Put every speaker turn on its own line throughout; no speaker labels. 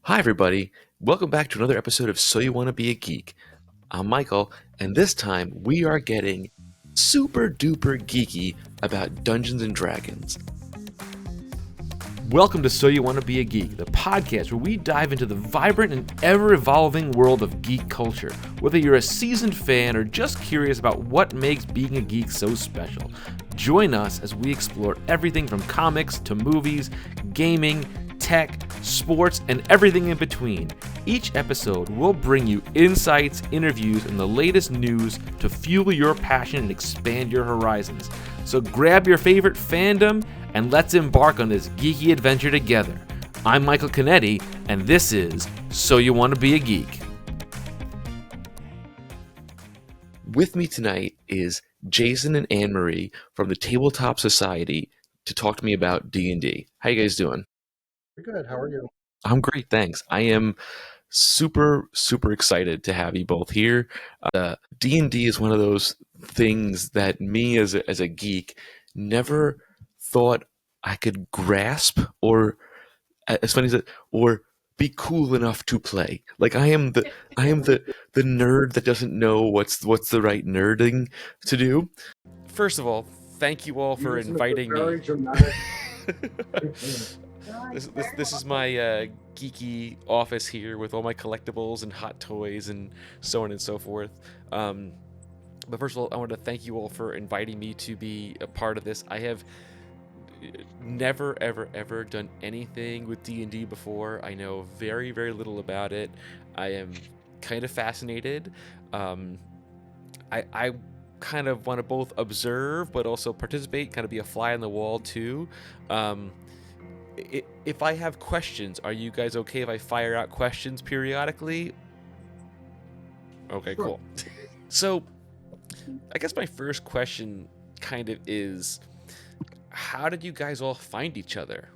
Hi, everybody. Welcome back to another episode of So You Want to Be a Geek. I'm Michael, and this time we are getting super duper geeky about Dungeons and Dragons. Welcome to So You Want to Be a Geek, the podcast where we dive into the vibrant and ever-evolving world of geek culture. Whether you're a seasoned fan or just curious about what makes being a geek so special, join us as we explore everything from comics to movies, gaming, tech, sports, and everything in between. Each episode will bring you insights, interviews, and the latest news to fuel your passion and expand your horizons. So grab your favorite fandom and let's embark on this geeky adventure together. I'm Michael Canetti, and this is So You Want to Be a Geek. With me tonight is Jason and AnnMarie from the Tabletop Society to talk to me about D&D. How you guys doing?
Good. How are you?
I'm great, thanks. I am super excited to have you both here. D&D is one of those things that me as a geek never thought I could grasp, or as funny as it, or be cool enough to play. Like I am the nerd that doesn't know what's the right nerding to do. First of all, thank you all for
Using a
inviting me.
very dramatic.
This is my geeky office here with all my collectibles and hot toys and so on and so forth. But first of all, I want to thank you all for inviting me to be a part of this. I have never ever done anything with D&D before. I know very little about it. I am kind of fascinated. I kind of want to both observe but also participate, kind of be a fly on the wall too. If I have questions, are you guys okay if I fire out questions periodically? Okay,
Sure.
cool. So, I guess my first question kind of is, how did you guys all find each other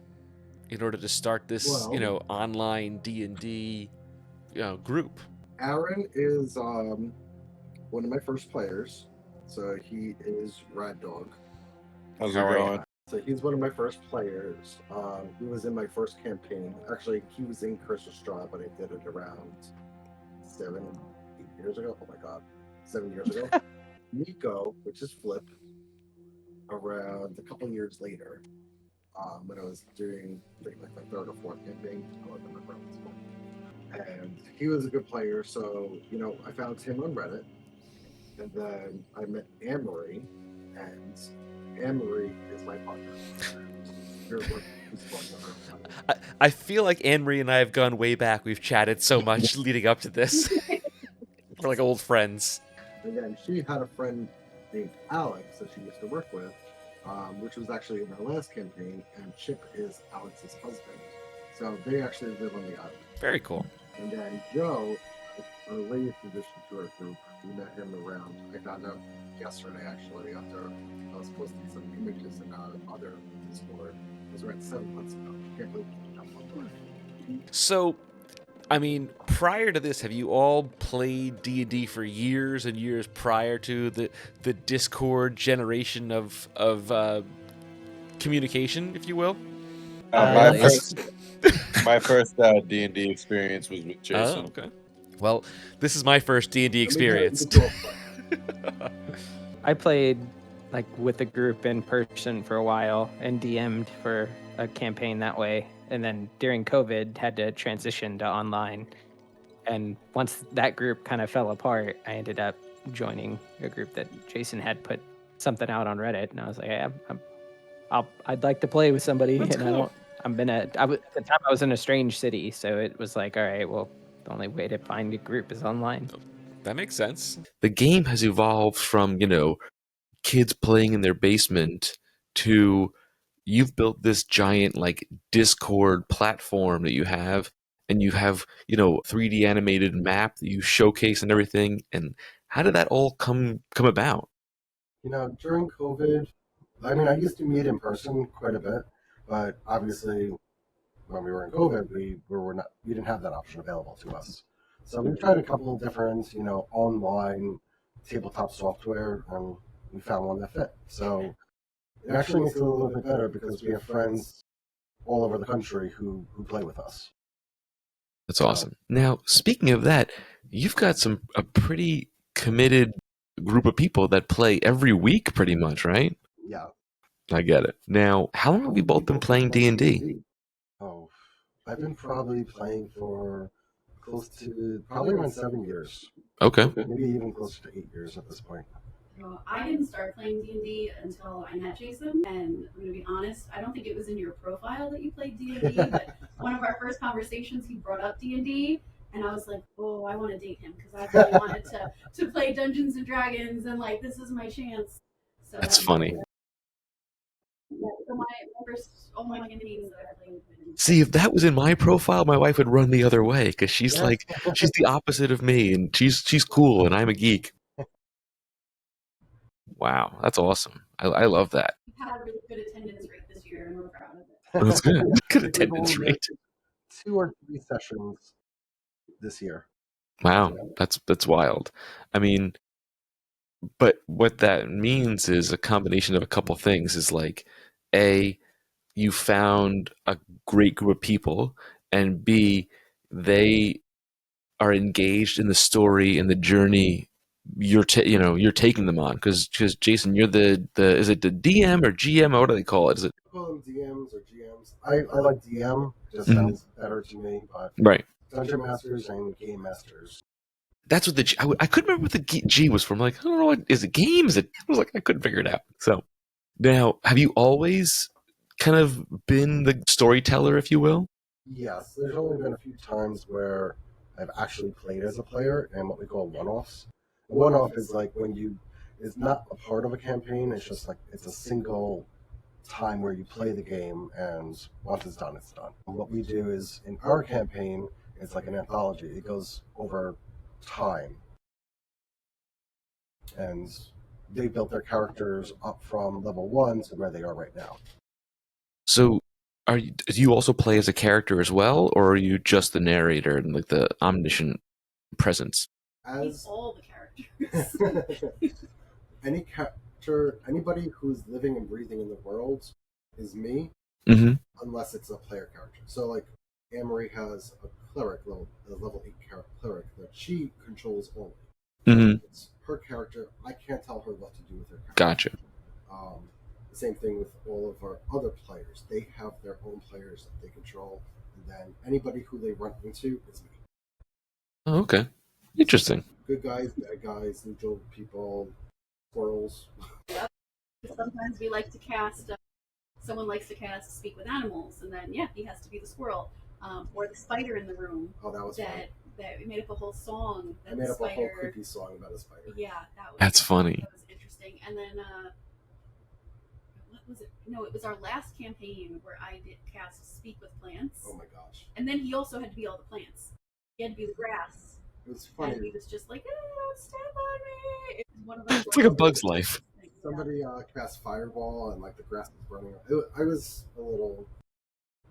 in order to start this,
Well,
online D&D, group?
Aaron is one of my first players. So he is Rad Dog.
How's it
How are you?
going?
So he's one of my first players. He was in my first campaign. Actually, he was in Curse of Straw, but I did it around 8 years ago. Oh my God, 7 years ago. Nico, which is Flip, around a couple years later, when I was doing like my third or fourth campaign. I don't remember at this point. And he was a good player, so I found him on Reddit, and then I met AnnMarie, and AnnMarie is my partner. You're what is partner.
I feel like AnnMarie and I have gone way back. We've chatted so much leading up to this. We're like old friends.
And then she had a friend named Alex that she used to work with, which was actually in her last campaign, and Chip is Alex's husband. So they actually live on the island.
Very cool.
And then Joe, our latest addition to our group, we met him around, I found out yesterday actually, after I was posting some images in other Discord. It was around 7 months ago. I can't believe it's been that long.
So, I mean, prior to this, have you all played D&D for years and years prior to the Discord generation of communication, if you will?
My
Yes.
first D&D experience was with Jason.
Oh, okay. Well, this is my first D&D experience.
I played like with a group in person for a while and DM'd for a campaign that way. And then during COVID had to transition to online. And once that group kind of fell apart, I ended up joining a group that Jason had put something out on Reddit. And I was like, hey, I'd like to play with somebody.
That's
and
cool.
at the time I was in a strange city. So it was like, all right, well, the only way to find a group is online.
That makes sense. The game has evolved from, kids playing in their basement to you've built this giant like Discord platform that you have, and you have, 3D animated map that you showcase and everything. And how did that all come about?
During COVID, I mean, I used to meet in person quite a bit, but obviously, when we were in COVID, we didn't have that option available to us. So we tried a couple of different, online tabletop software, and we found one that fit. So it actually makes it a little bit better because we have friends all over the country who play with us.
That's awesome. Now, speaking of that, you've got a pretty committed group of people that play every week pretty much, right?
Yeah.
I get it. Now, how long have you both been playing D&D?
Oh, I've been probably playing for close to probably around 7 years.
Okay.
Maybe even closer to 8 years at this point.
I didn't start playing D&D until I met Jason, and I'm going to be honest, I don't think it was in your profile that you played D&D, but one of our first conversations, he brought up D&D, and I was like, oh, I want to date him, because I really wanted to play Dungeons & Dragons, and, like, this is my chance. So
That's funny.
Yeah, so my first online campaigns that I played.
See, if that was in my profile, my wife would run the other way because she's she's the opposite of me, and she's cool, and I'm a geek. Wow, that's awesome. I love that.
We had a really good attendance rate this year, and we're proud of it.
That's good. Good
We've
attendance
only had
rate.
2 or 3 sessions this year.
Wow, that's wild. I mean, but what that means is a combination of a couple things. Is like, A, you found a great group of people, and B, they are engaged in the story and the journey you're taking them on. Because Jason, you're the is it the DM or GM, or what do they call it? Is it
Call them DMs or GMs. I like DM. It just
Mhm.
sounds better to me. But
right?
Dungeon Masters and Game Masters.
That's what I couldn't remember what the G was from. Like, I don't know, what is it? Game? Is it? I was like, I couldn't figure it out. So now, have you always kind of been the storyteller, if you will?
Yes, there's only been a few times where I've actually played as a player and what we call one-offs. A one-off is like when you is not a part of a campaign. It's just like it's a single time where you play the game, and once it's done, it's done. And what we do is in our campaign, it's like an anthology. It goes over time, and they built their characters up from level 1 to where they are right now.
So, do you also play as a character as well, or are you just the narrator and like the omniscient presence?
He's all the characters.
Any character, anybody who's living and breathing in the world is me,
Mm-hmm.
unless it's a player character. So, like, AnnMarie has a cleric, a level 8 cleric that she controls only.
Mm-hmm.
It's her character. I can't tell her what to do with her character.
Gotcha.
The same thing with all of our other players. They have their own players that they control, and then anybody who they run into is me.
Oh, okay. Interesting.
Good guys, bad guys, neutral people, squirrels.
Sometimes we like to cast, someone likes to cast Speak with Animals, and then, yeah, he has to be the squirrel. Or the spider in the room.
Oh, that was fun.
That we made up a whole song.
I made up a whole creepy song about a spider.
Yeah,
That's funny.
That was interesting. And then, what was it? No, it was our last campaign where I did cast Speak with Plants.
Oh my gosh.
And then he also had to be all the plants. He had to be the grass.
It was funny.
And he was just like, oh, step on me. It was one of those
It's like a Bug's Life.
Somebody cast Fireball, and like the grass was burning. I was a little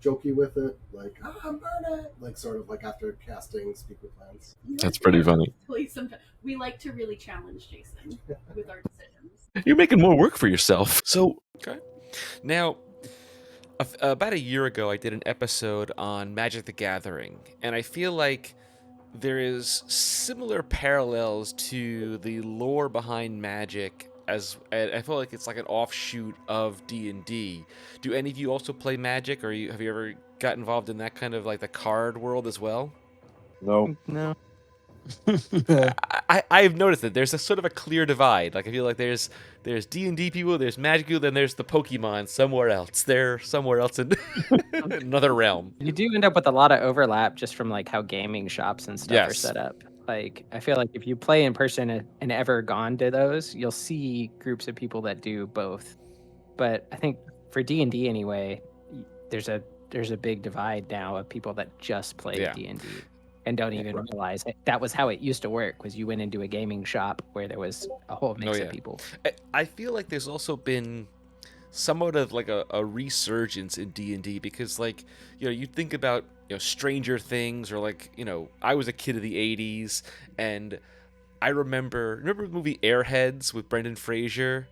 jokey with it, like, I'm burning, like sort of like after casting Speak with Plants.
That's pretty funny.
We like to really challenge Jason with our decisions.
You're making more work for yourself. So, okay. Now, about a year ago, I did an episode on Magic the Gathering, and I feel like there is similar parallels to the lore behind Magic. As I feel like it's like an offshoot of D&D. Do any of you also play Magic, or have you ever got involved in that kind of like the card world as well?
No.
No.
I've noticed that there's a sort of a clear divide. Like I feel like there's D&D people, there's Magic people, then there's the Pokemon somewhere else. They're somewhere else in another realm.
You do end up with a lot of overlap just from like how gaming shops and stuff are
Yes.
set up. Like I feel like if you play in person and ever gone to those, you'll see groups of people that do both. But I think for D&D anyway, there's a big divide now of people that just play D&D and don't even realize it. That was how it used to work. Was you went into a gaming shop where there was a whole mix of people.
I feel like there's also been somewhat of like a resurgence in D&D because like, you think about, Stranger Things, or like, I was a kid of the 80s, and I remember the movie Airheads with Brendan Fraser.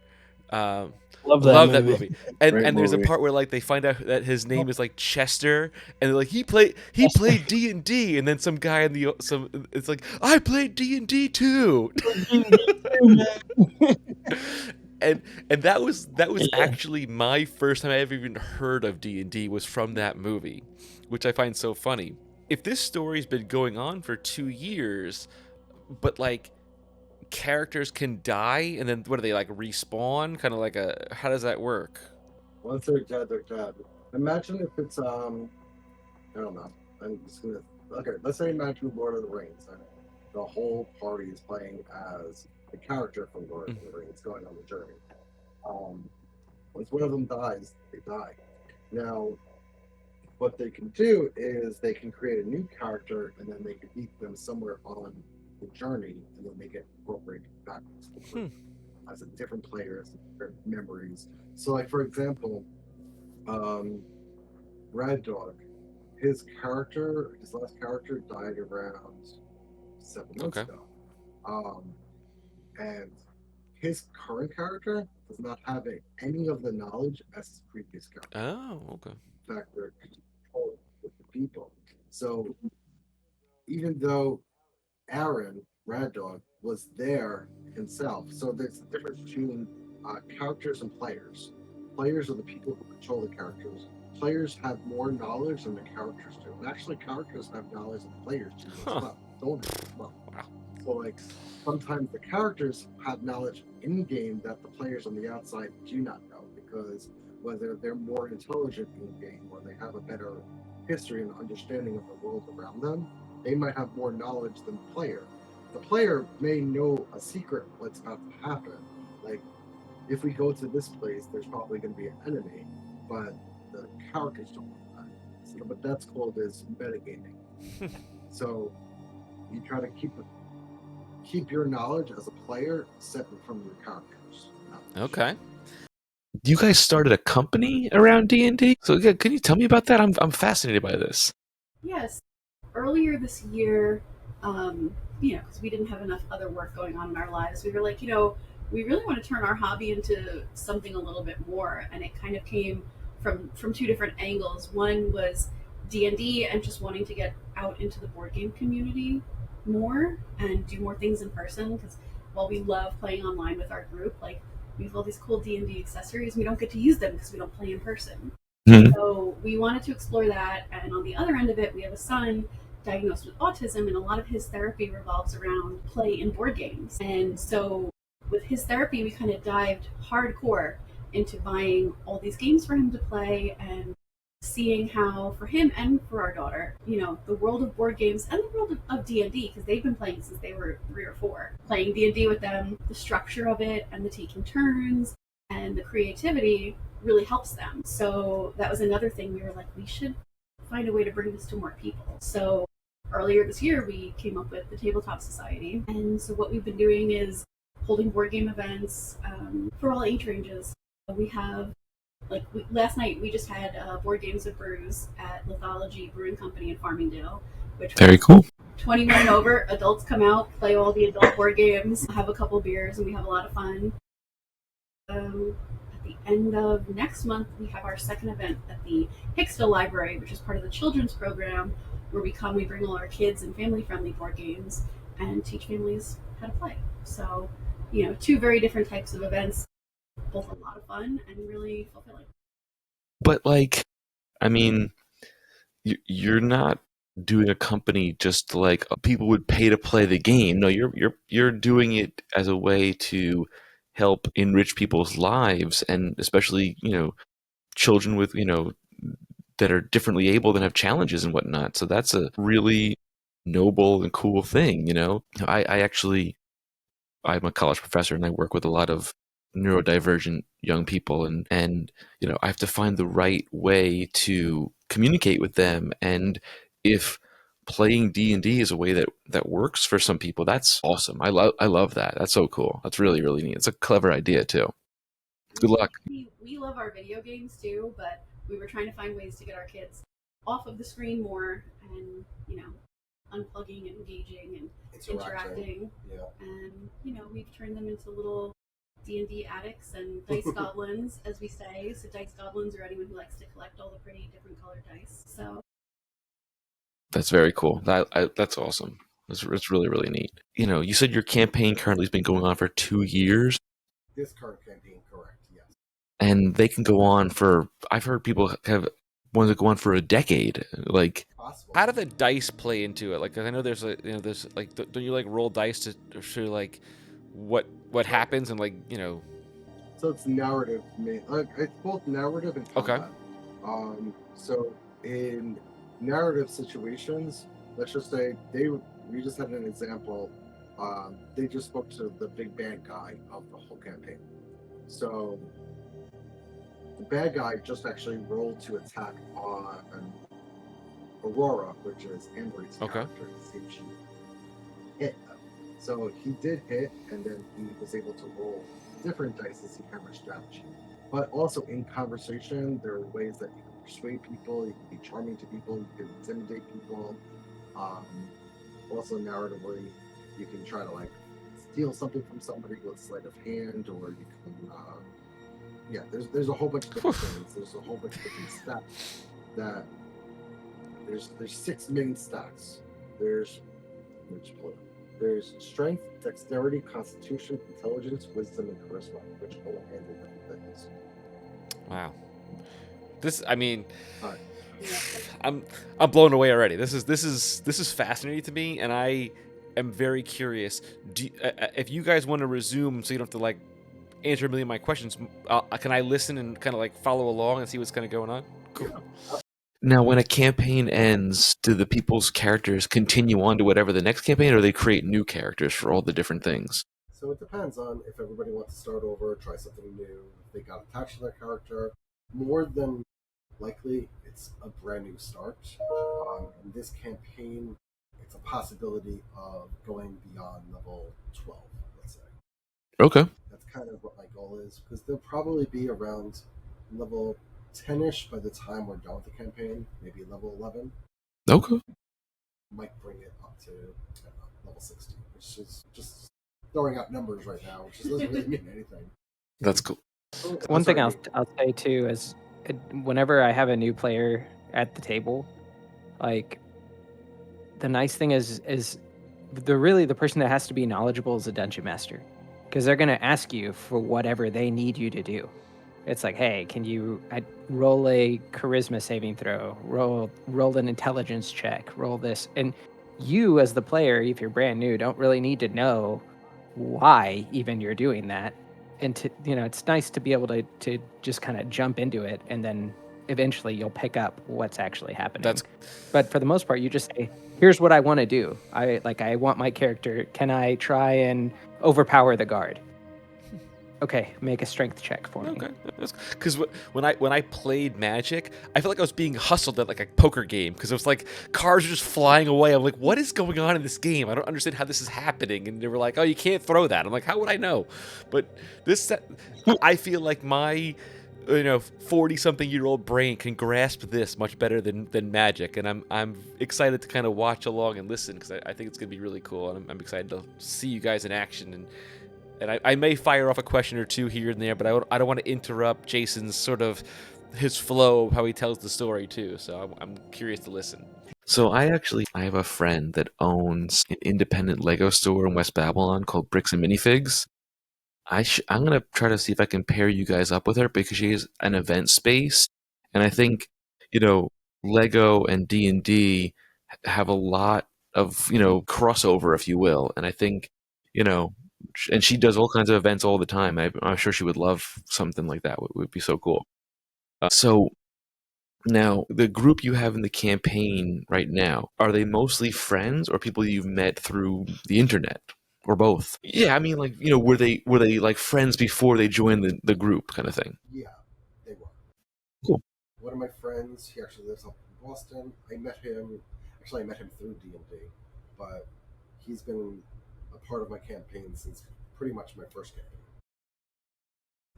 Love
That movie. And
Great
there's a
movie.
part where like they find out that his name is like Chester, and they're like he played D&D, and then some guy in the it's like I played D&D too. and that was actually my first time I ever even heard of D&D was from that movie, which I find so funny. If this story's been going on for 2 years, but like characters can die and then what do they like respawn? Kind of like how does that work?
Once they're dead, they're dead. Imagine if it's I don't know. I'm just gonna okay. Let's say imagine Lord of the Rings, and the whole party is playing as the character from Lord of the Rings, going on the journey. Once one of them dies, they die. Now, what they can do is they can create a new character, and then they can meet them somewhere on the journey, and then they get incorporated back as a different players, different memories. So, like for example, Red Dog, his last character died around 7 months ago. And his current character does not have any of the knowledge as his previous character.
Oh, okay.
In fact, they're controlled with the people. So even though Aaron, Red Dog, was there himself, so there's a difference between characters and players. Players are the people who control the characters. Players have more knowledge than the characters do. And actually, characters have knowledge than players do as well. Don't have as well.
Wow.
So, like, sometimes the characters have knowledge in game that the players on the outside do not know, because whether they're more intelligent in game or they have a better history and understanding of the world around them, they might have more knowledge than the player. The player may know a secret what's about to happen. Like, if we go to this place, there's probably going to be an enemy, but the characters don't know that. So, but that's called as metagaming. So you try to keep your knowledge as a player separate from your characters.
Okay. You guys started a company around D&D? So yeah, can you tell me about that? I'm fascinated by this.
Yes. Earlier this year, because we didn't have enough other work going on in our lives, we were like, we really want to turn our hobby into something a little bit more. And it kind of came from 2 different angles. One was D&D and just wanting to get out into the board game community more and do more things in person, because while we love playing online with our group, like we have all these cool D&D accessories, we don't get to use them because we don't play in person. So we wanted to explore that. And on the other end of it, we have a son diagnosed with autism, and a lot of his therapy revolves around play in board games. And so with his therapy, we kind of dived hardcore into buying all these games for him to play and seeing how, for him and for our daughter, the world of board games and the world of D&D, because they've been playing since they were 3 or 4, playing D&D with them, the structure of it and the taking turns and the creativity really helps them. So that was another thing. We were like, we should find a way to bring this to more people. So earlier this year, we came up with the Tabletop Society. And so what we've been doing is holding board game events for all age ranges. We have, last night we just had Board Games with Brews at Lithology Brewing Company in Farmingdale, which
Very cool.
21 and over, adults come out, play all the adult board games, have a couple beers, and we have a lot of fun. At the end of next month, we have our second event at the Hicksville Library, which is part of the children's program, where we bring all our kids and family-friendly board games and teach families how to play. So, 2 very different types of events, both a lot of fun and really fulfilling.
But you're not doing a company just like people would pay to play the game. No, you're doing it as a way to help enrich people's lives, and especially children with that are differently able and have challenges and whatnot. So that's a really noble and cool thing. I'm a college professor, and I work with a lot of neurodivergent young people, and I have to find the right way to communicate with them. And if playing D&D is a way that works for some people, that's awesome. I love that. That's so cool. That's really, really neat. It's a clever idea too. Good luck.
We love our video games too, but we were trying to find ways to get our kids off of the screen more and, unplugging and engaging and interacting.
Yeah.
And, we've turned them into little D&D addicts and dice goblins, as we say. So dice goblins are anyone who likes to collect all the pretty different colored dice. So
That's very cool. That's awesome. It's really, really neat. You said your campaign currently has been going on for 2 years,
This current campaign, correct? Yes.
and they can go on for. I've heard people have ones that go on for a decade. Like,
Possible.
how do the dice play into it? Like, 'cause I know there's like, don't you like roll dice to show like what happens and like.
So it's narrative. It's both narrative and
Okay.
combat. So in narrative situations, let's just say we just had an example. They just spoke to the big bad guy of the whole campaign. So the bad guy just actually rolled to attack on Aurora, which is AnnMarie's character. To see if she hit them. So he did hit, and then he was able to roll different dice to see how much damage. But also in conversation, there are ways that you can persuade people, you can be charming to people, you can intimidate people. Also narratively, you can try to like steal something from somebody with sleight of hand, or you can there's a whole bunch of different things. There's a whole bunch of different stats that there's 6 main stats. There's strength, dexterity, constitution, intelligence, wisdom, and charisma, which all handle different things.
Wow. I mean,
All right.
I'm blown away already. This is fascinating to me, and I am very curious. If you guys want to resume, so you don't have to like answer a million of my questions, can I listen and kind of like follow along and see what's kind of going on? Cool.
Yeah.
Now, when a campaign ends, do the people's characters continue on to whatever the next campaign, or they create new characters for all the different things?
So it depends on if everybody wants to start over, try something new, if they got attached to their character. More than likely, it's a brand new start. In this campaign, it's a possibility of going beyond level 12, let's say.
Okay.
That's kind of what my goal is, because they'll probably be around level 10-ish by the time we're done with the campaign, maybe level 11.
Okay.
Might bring it up to level 16, which is just throwing out numbers right now, which doesn't really mean anything.
That's cool.
One thing I'll say too is whenever I have a new player at the table, like the nice thing is the person that has to be knowledgeable is a dungeon master, because they're going to ask you for whatever they need you to do. It's like, hey, can you roll a charisma saving throw, roll an intelligence check, roll this, and you as the player, if you're brand new, don't really need to know why even you're doing that. And it's nice to be able to just kind of jump into it, and then eventually you'll pick up what's actually happening. But for the most part, you just say, here's what I want to do. I want my character. Can I try and overpower the guard? Okay, make a strength check for me.
Okay, because when I played Magic, I felt like I was being hustled at like a poker game, because it was like cards are just flying away. I'm like, what is going on in this game? I don't understand how this is happening. And they were like, oh, you can't throw that. I'm like, how would I know? But I feel like my 40-something-year-old brain can grasp this much better than Magic, and I'm excited to kind of watch along and listen, because I think it's gonna be really cool, and I'm excited to see you guys in action. And I may fire off a question or two here and there, but I don't want to interrupt Jason's sort of his flow of how he tells the story too. So I'm curious to listen. So I have a friend that owns an independent Lego store in West Babylon called Bricks and Minifigs. I'm gonna try to see if I can pair you guys up with her, because she has an event space, and I think Lego and D&D have a lot of crossover, if you will, and I think and she does all kinds of events all the time. I'm sure she would love something like that. It would be so cool. So now, the group you have in the campaign right now, are they mostly friends or people you've met through the internet, or both? Yeah, I mean, like, were they like friends before they joined the group, kind of thing?
Yeah, they were.
Cool.
One of my friends, he actually lives up in Boston. I met him through D&D, but he's been a part of my campaign since pretty much my first campaign.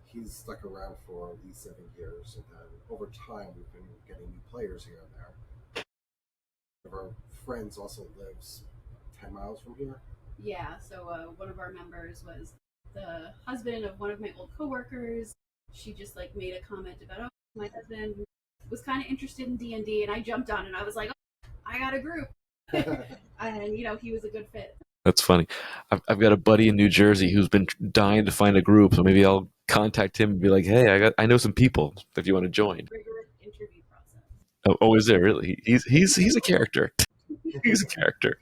He's stuck around for at least 7 years, and then over time we've been getting new players here and there. One of our friends also lives 10 miles from here.
Yeah, so one of our members was the husband of one of my old coworkers. She just like made a comment about, oh, my husband was kind of interested in D&D, and I jumped on, and I was like, oh, I got a group. And he was a good fit.
That's funny. I've got a buddy in New Jersey who's been dying to find a group, so maybe I'll contact him and be like, "Hey, I know some people if you want to join."
Rigorous interview process.
Oh, is there really? He's a character. He's a character.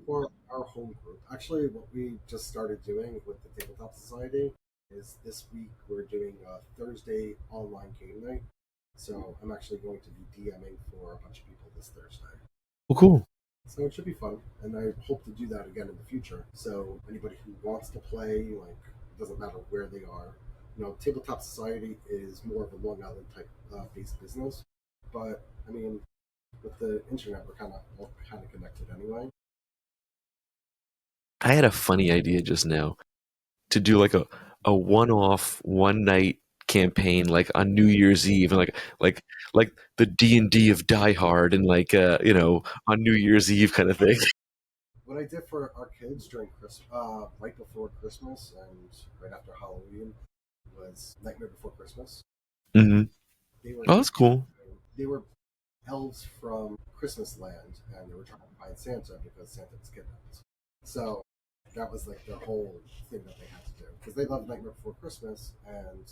For our home group, actually, what we just started doing with the Tabletop Society is this week we're doing a Thursday online game night. So I'm actually going to be DMing for a bunch of people this Thursday.
Well, cool.
So it should be fun, and I hope to do that again in the future. So anybody who wants to play, like, doesn't matter where they are. Tabletop Society is more of a Long Island type based business, but I mean, with the internet, we're kind of connected anyway.
I had a funny idea just now to do like a one-off, one-night campaign, like on New Year's Eve, and like the D&D of Die Hard, and like on New Year's Eve kind of thing.
What I did for our kids during Christmas, right before Christmas and right after Halloween, was Nightmare Before Christmas.
Mm-hmm. Oh, that's cool.
They were elves from Christmas Land, and they were trying to find Santa because Santa was kidnapped. So that was like their whole thing that they had to do, because they loved Nightmare Before Christmas, and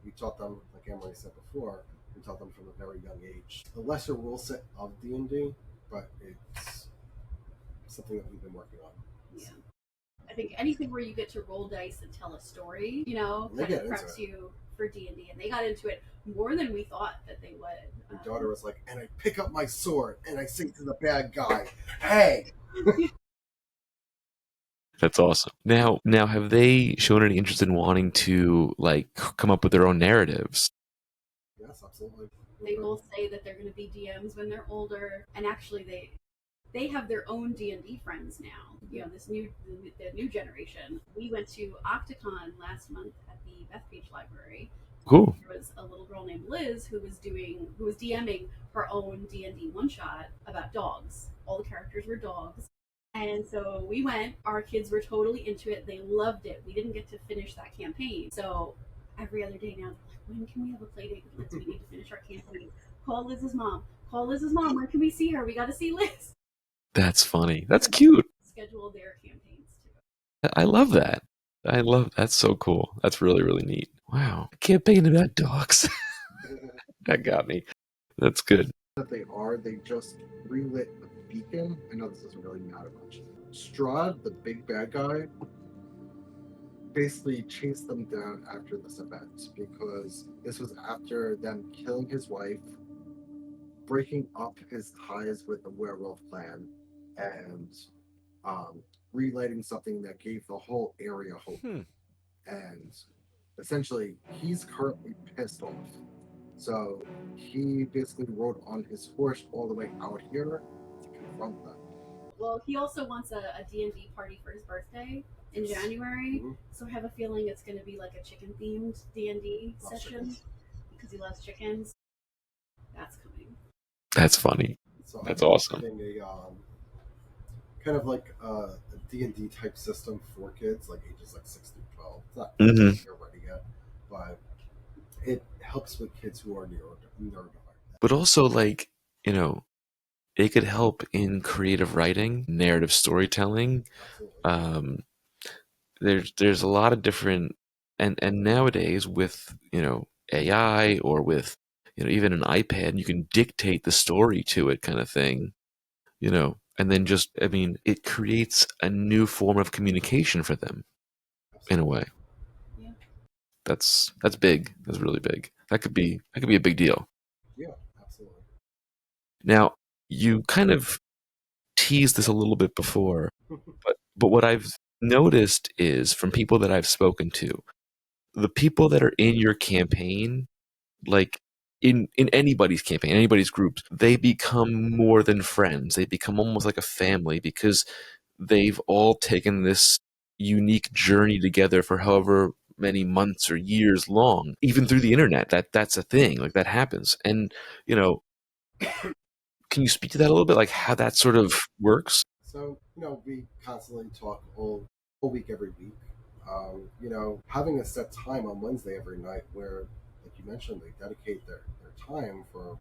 we taught them, like AnnMarie said before, we taught them from a very young age the lesser rule set of D&D, but it's something that we've been working on.
Yeah. I think anything where you get to roll dice and tell a story, kind of preps you for D&D, and they got into it more than we thought that they would.
My daughter was like, and I pick up my sword and I say to the bad guy, "Hey!"
That's awesome. Now, have they shown any interest in wanting to like come up with their own narratives?
Yes, absolutely.
They both say that they're going to be DMs when they're older, and actually they have their own D&D friends now. The new generation. We went to Octocon last month at the Bethpage Library.
Cool.
There was a little girl named Liz who was DMing her own D&D one shot about dogs. All the characters were dogs. And so we went, our kids were totally into it. They loved it. We didn't get to finish that campaign. So every other day now, they're like, when can we have a play date with Liz? We need to finish our campaign. Call Liz's mom. When can we see her? We got to see Liz.
That's funny. That's cute.
Schedule their campaigns too.
I love that. That's so cool. That's really, really neat. Wow. A campaign about dogs. That got me. That's good.
That they just relit the beacon. I know this doesn't really matter much. Strahd, the big bad guy, basically chased them down after this event, because this was after them killing his wife, breaking up his ties with the werewolf clan, and relighting something that gave the whole area hope. And essentially, he's currently pissed off. So he basically rode on his horse all the way out here to confront them.
Well, he also wants a D&D party for his birthday in January. Mm-hmm. So I have a feeling it's going to be like a chicken-themed D&D session, because he loves chickens. That's coming.
That's funny. So that's awesome.
Kind of like a D&D type system for kids, like ages like 6 through 12. It's not ready yet, but it helps with kids who are neurodivergent.
But also, like, it could help in creative writing, narrative storytelling. There's a lot of different, and nowadays with AI, or with even an iPad, you can dictate the story to it, kind of thing. And then it creates a new form of communication for them, in a way.
Yeah.
That's big. That's really big. That could be a big deal.
Yeah, absolutely.
Now, you kind of teased this a little bit before, but what I've noticed is, from people that I've spoken to, the people that are in your campaign, like in anybody's campaign, anybody's groups, they become more than friends. They become almost like a family, because they've all taken this unique journey together for however many months or years long, even through the internet. That's a thing, like that happens. And can you speak to that a little bit, like how that sort of works?
So we constantly talk all week, every week. Having a set time on Wednesday every night where, like you mentioned, they dedicate their time for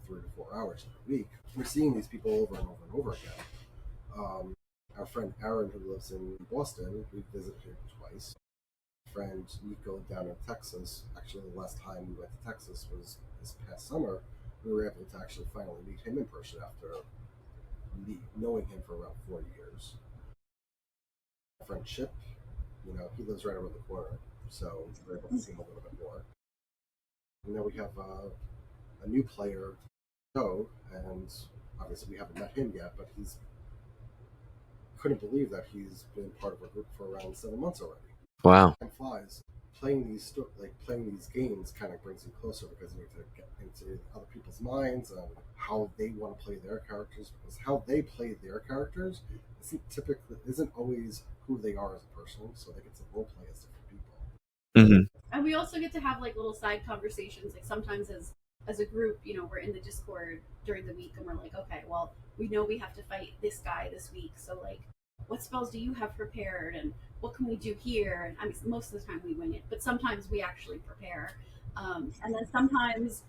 3 to 4 hours every week. We're seeing these people over and over and over again. Our friend Aaron, who lives in Boston, we visited him twice. Friend Nico down in Texas. Actually, the last time we went to Texas was this past summer. We were able to actually finally meet him in person after knowing him for around 4 years. My friend Chip, he lives right around the corner, so we're able to see him a little bit more. We have a new player, Joe, and obviously we haven't met him yet, but couldn't believe that he's been part of our group for around 7 months already.
Wow.
Time flies. Playing these games kind of brings you closer because you need to get into other people's minds and how they want to play their characters, because how they play their characters isn't always who they are as a person, so they get to role play as different people.
Mm-hmm.
And we also get to have like little side conversations. Like sometimes as a group, we're in the Discord during the week and we're like, okay, well, we know we have to fight this guy this week, so like, what spells do you have prepared, and what can we do here? And I mean, most of the time we wing it, but sometimes we actually prepare. And then sometimes,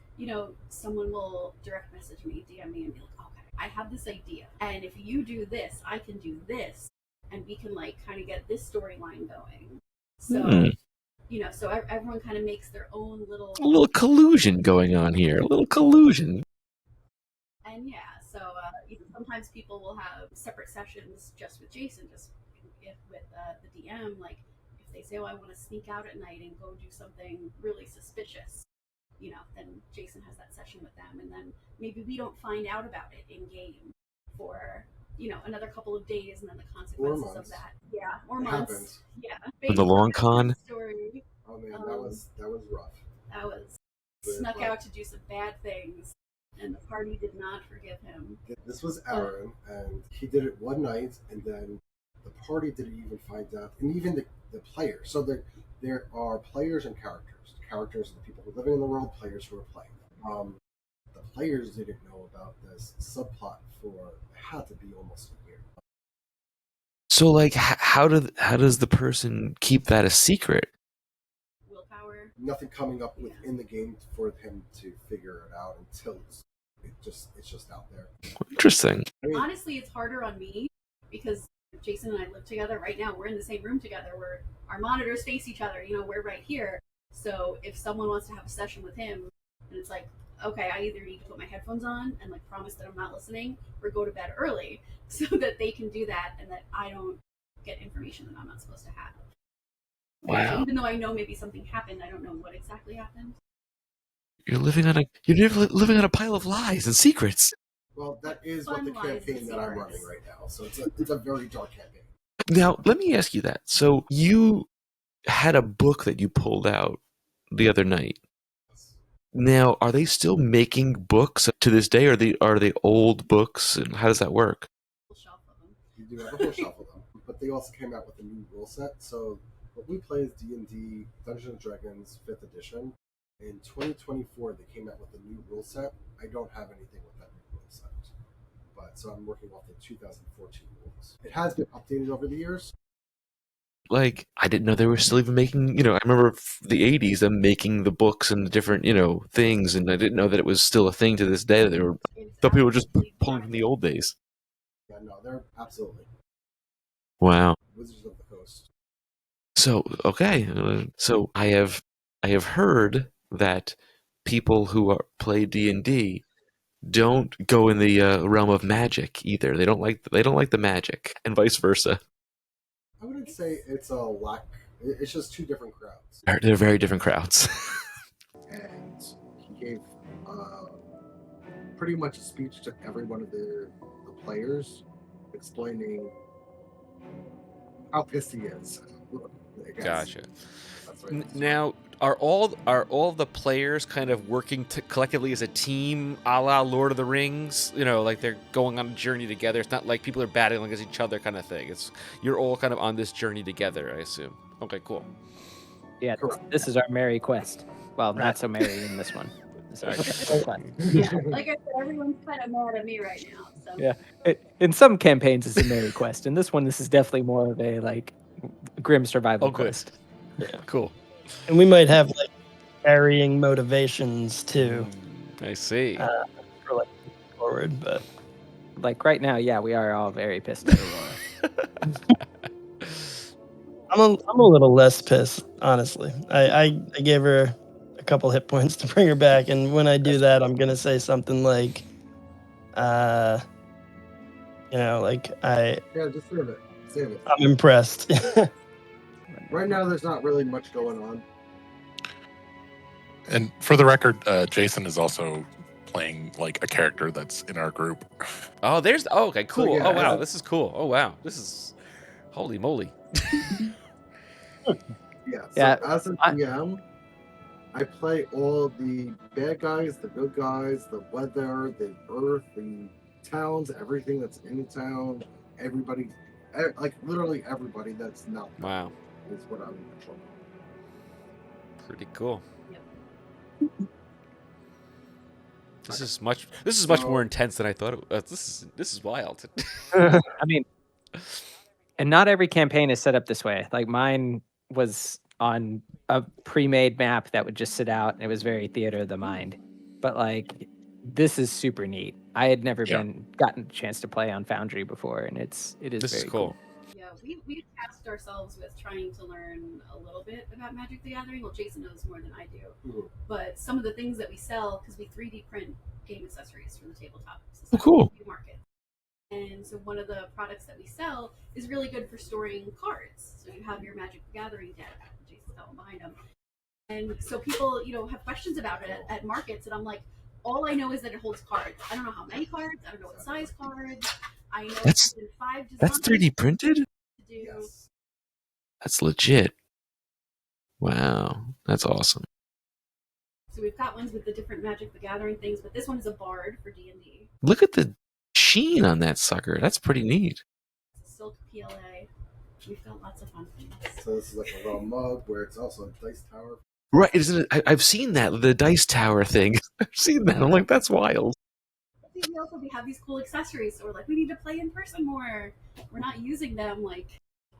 someone will direct message me, DM me, and be like, okay, I have this idea, and if you do this, I can do this, and we can like kind of get this storyline going. So, so everyone kind of makes their own
A little collusion going on here. A little collusion.
And yeah, so sometimes people will have separate sessions just with Jason, just with the DM. Like if they say, "Oh, I want to sneak out at night and go do something really suspicious," then Jason has that session with them, and then maybe we don't find out about it in game for another couple of days, and then the consequences of that. Yeah, or months.
Happens.
Yeah,
The long con.
Story.
Oh man, that was rough.
That was snuck out to do some bad things. And the party did not forgive him.
This was Aaron, and he did it one night, and then the party didn't even find out, and even the players. So there are players and characters. Characters are the people who are living in the world, players who are playing. The players didn't know about this subplot for it had to be almost a year.
So, like, how does the person keep that a secret?
Willpower.
Nothing coming up within the game for him to figure it out until it's just out there.
Interesting.
I mean,
honestly, it's harder on me because Jason and I live together right now. We're in the same room together. Our monitors face each other. We're right here. So if someone wants to have a session with him, and it's like, okay, I either need to put my headphones on and like promise that I'm not listening, or go to bed early so that they can do that and that I don't get information that I'm not supposed to have.
Wow.
Even though I know maybe something happened, I don't know what exactly happened.
You're living on a pile of lies and secrets.
well, that is what the campaign that I'm running right now. So it's a very dark campaign.
Now, let me ask you that. So you had a book that you pulled out the other night. Now, are they still making books to this day? Are they old books, and how does that work?
Shelf of them.
You do have a whole shelf of them, but they also came out with a new rule set. So what we play is D&D Dungeons & Dragons 5th edition. In 2024, they came out with a new rule set. I don't have anything with that new rule set, so I'm working off the 2014 rules. It has been updated over the years.
Like, I didn't know they were still even making, I remember the 80s, them making the books and the different, things, and I didn't know that it was still a thing to this day. That thought people were just pulling from the old days.
Yeah, no, they're absolutely.
Wow.
Wizards of the Coast.
So, okay. So I have heard that people who play D&D don't go in the realm of magic either. They don't like the magic, and vice versa.
I wouldn't say it's a lack. It's just two different crowds.
They're very different crowds.
And he gave pretty much a speech to every one of the players, explaining how pissed he is.
Gotcha.
That's right.
Now, are all the players kind of working collectively as a team, a la Lord of the Rings? Like they're going on a journey together. It's not like people are battling against each other, kind of thing. You're all kind of on this journey together, I assume. Okay, cool.
Yeah, this is our merry quest. Well, not so merry in this one.
Like I said, everyone's kind of mad at me right now. So.
Yeah, in some campaigns it's a merry quest. In this one, this is definitely more of a like grim survival
Oh, good.
quest.
Cool.
And we might have like varying motivations too
I see.
for like forward, but
Like right now, yeah, we are all very pissed at Aurora.
I'm a little less pissed, honestly. I gave her a couple hit points to bring her back, and when I do that, I'm gonna say something like, like
Yeah, just save it. Save it.
I'm impressed.
Right now, there's not really much going on.
And for the record, Jason is also playing like a character that's in our group.
Oh, there's. Oh, okay, cool.
yeah,
Oh, wow,
I-
this is cool. Oh, wow, this is. Holy moly.
Yeah. So
Yeah,
as a DM, I play all the bad guys, the good guys, the weather, the earth, the towns, everything that's in town, everybody, like literally everybody that's not
Wow,
is what I'm in control of.
pretty cool.
Yep.
This is much more intense than I thought. This is wild.
I mean, and not every campaign is set up this way. Like mine was on a pre-made map that would just sit out, and it was very theater of the mind. But like, this is super neat. I had never gotten a chance to play on Foundry before, and it is
This
very
is cool.
Yeah, we tasked ourselves with trying to learn a little bit about Magic the Gathering. Well, Jason knows more than I do.
Mhm.
But some of the things that we sell, because we 3D print game accessories from the Tabletop Society
Oh, cool.
market. And so one of the products that we sell is really good for storing cards. So you have your Magic the Gathering deck. Jason's got one behind him. And so people, have questions about it at markets, and I'm like, all I know is that it holds cards. I don't know how many cards. I don't know what size cards. I know
That's-
it's been 5 designs.
That's 3D printed?
To do.
Yes.
That's legit. Wow, that's awesome.
So we've got ones with the different Magic the Gathering things, but this one is a bard for D&D.
Look at the sheen on that sucker. That's pretty neat.
It's a silk PLA. We've got lots of fun things.
So this is like a raw mug where it's also a dice tower.
Right, isn't it? I've seen that, the dice tower thing. I've seen that. I'm like, that's wild.
We also have these cool accessories, so we're like, we need to play in person more. We're not using them. Like,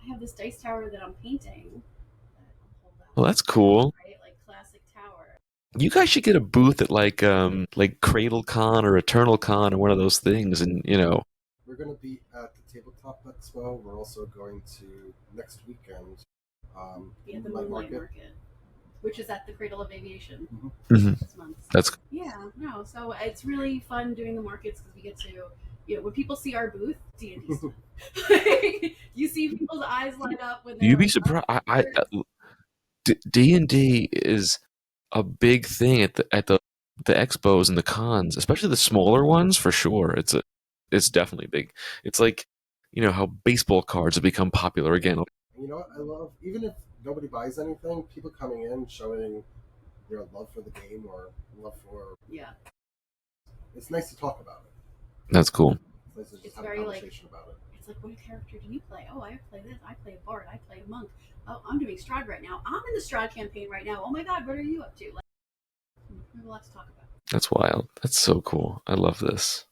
I have this dice tower that I'm painting.
Well, that's cool.
Right, like classic tower.
You guys should get a booth at like CradleCon or EternalCon or one of those things, and
We're going to be at the Tabletop Expo. We're also going to next weekend.
Yeah, the
Moonlight
Moonlight Market, which is at the Cradle of Aviation
Mhm.
this month.
That's
So it's really fun doing the markets because we get to, when people see our booth, D&D's done. You see people's eyes light up when they're
you'd be
like,
surprised.
"Oh,
D&D is a big thing at the expos and the cons, especially the smaller ones for sure. It's definitely big. It's like how baseball cards have become popular again.
And you know what? I love, even if nobody buys anything, people coming in showing their love for the game or love for.
Yeah,
It's nice to talk about it.
That's cool.
It's nice to just
It's
have a
very, like-
conversation about it.
it's like, what character do you play? Oh, I play this. I play a bard. I play a monk. Oh, I'm doing Strahd right now. I'm in the Strahd campaign right now. Oh my God, what are you up to? Like, we have a lot to talk about.
That's wild. That's so cool. I love this.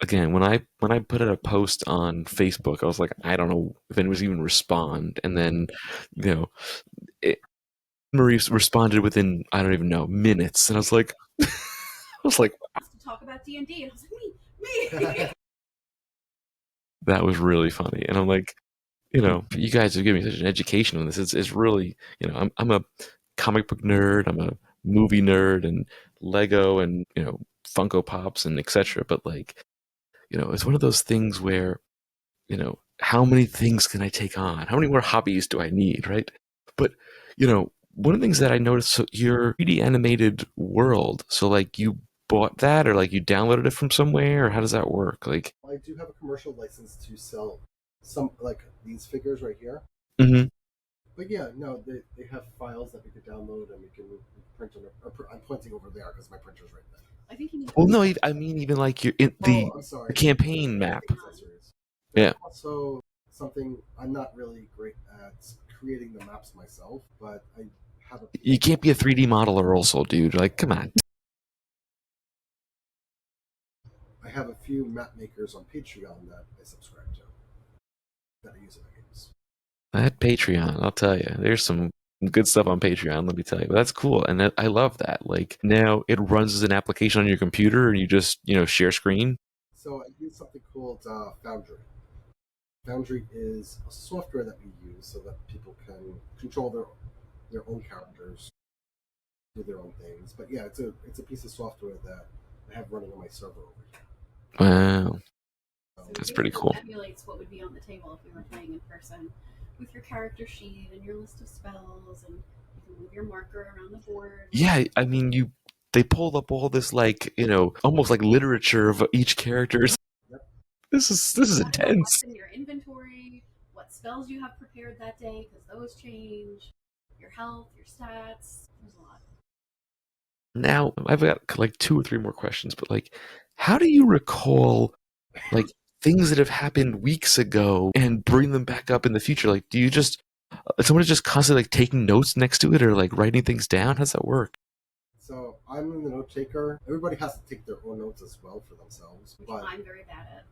Again, when I put out a post on Facebook, I was like, I don't know if anyone's even respond, and then Marie responded within, I don't even know, minutes, and I was like,
To talk about D&D, and I was like, me.
that was really funny, and I'm like, you guys have given me such an education on this. It's really, I'm a comic book nerd, I'm a movie nerd, and Lego, and Funko Pops, and etc. But like, it's one of those things where, how many things can I take on? How many more hobbies do I need, right? But one of the things that I noticed, so your 3D animated world, so like you bought that or like you downloaded it from somewhere, or how does that work? Like,
I do have a commercial license to sell some, like these figures right here.
Mhm.
But yeah, no, they have files that we could download and we can print on. I'm pointing over there because my printer's right there.
I think you need
well, no, I mean even like you're in
Oh, I'm sorry.
the campaign map.
Accessories.
Yeah.
Also, something I'm not really great at creating the maps myself, but I have a.
You can't be a 3D modeler, also, dude. Like, come on.
I have a few map makers on Patreon that I subscribe to. that I use in my games.
That Patreon, I'll tell you, there's some good stuff on Patreon, let me tell you. But that's cool, and I love that. Like, now it runs as an application on your computer, and you just, share screen.
So I use something called Foundry. Foundry is a software that we use so that people can control their own characters, do their own things. But yeah, it's a piece of software that I have running on my server over here.
Wow.
So
That's
it
pretty cool.
Emulates what would be on the table if we were playing in person, with your character sheet and your list of spells, and you can move your marker around the board.
Yeah, I mean, they pulled up all this, like, almost like literature of each character's.
Yep.
This is intense.
What's in your inventory, what spells you have prepared that day, because those change, your health, your stats. There's a lot.
Now, I've got like 2 or 3 more questions, but like, how do you recall like things that have happened weeks ago and bring them back up in the future? Like, do you just someone just constantly like taking notes next to it or like writing things down? How does that work?
So I'm the note taker. Everybody has to take their own notes as well for themselves. But
I'm very bad at.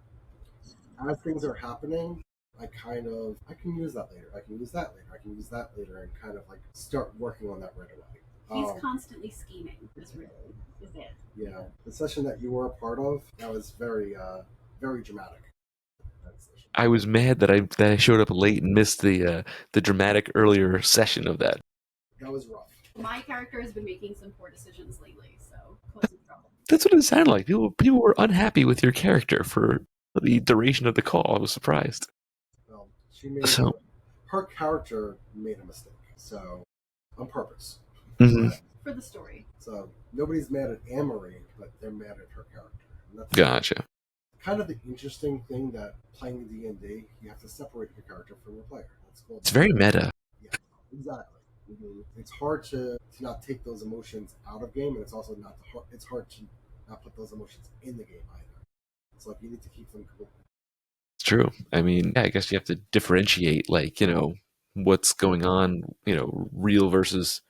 as things are happening, I can use that later. I can use that later. I can use that later, and kind of like start working on that right away.
He's constantly scheming. Is it?
Yeah, the session that you were a part of, that was very dramatic.
I was mad that I showed up late and missed the dramatic earlier session of that.
That was rough.
My character has been making some poor decisions lately, so cause some trouble.
That's what it sounded like. People were unhappy with your character for the duration of the call. I was surprised.
Well, her character made a mistake, so on purpose.
Mm-hmm.
For the story.
So nobody's mad at AnnMarie, but they're mad at her character. And that's
Gotcha.
kind of the interesting thing that playing D&D, you have to separate your character from your player. That's cool.
It's very meta.
Yeah, exactly. Mm-hmm. It's hard to not take those emotions out of game, and it's also it's hard to not put those emotions in the game either. It's like you need to keep them cool.
It's true. I mean, I guess you have to differentiate, like, what's going on, real versus,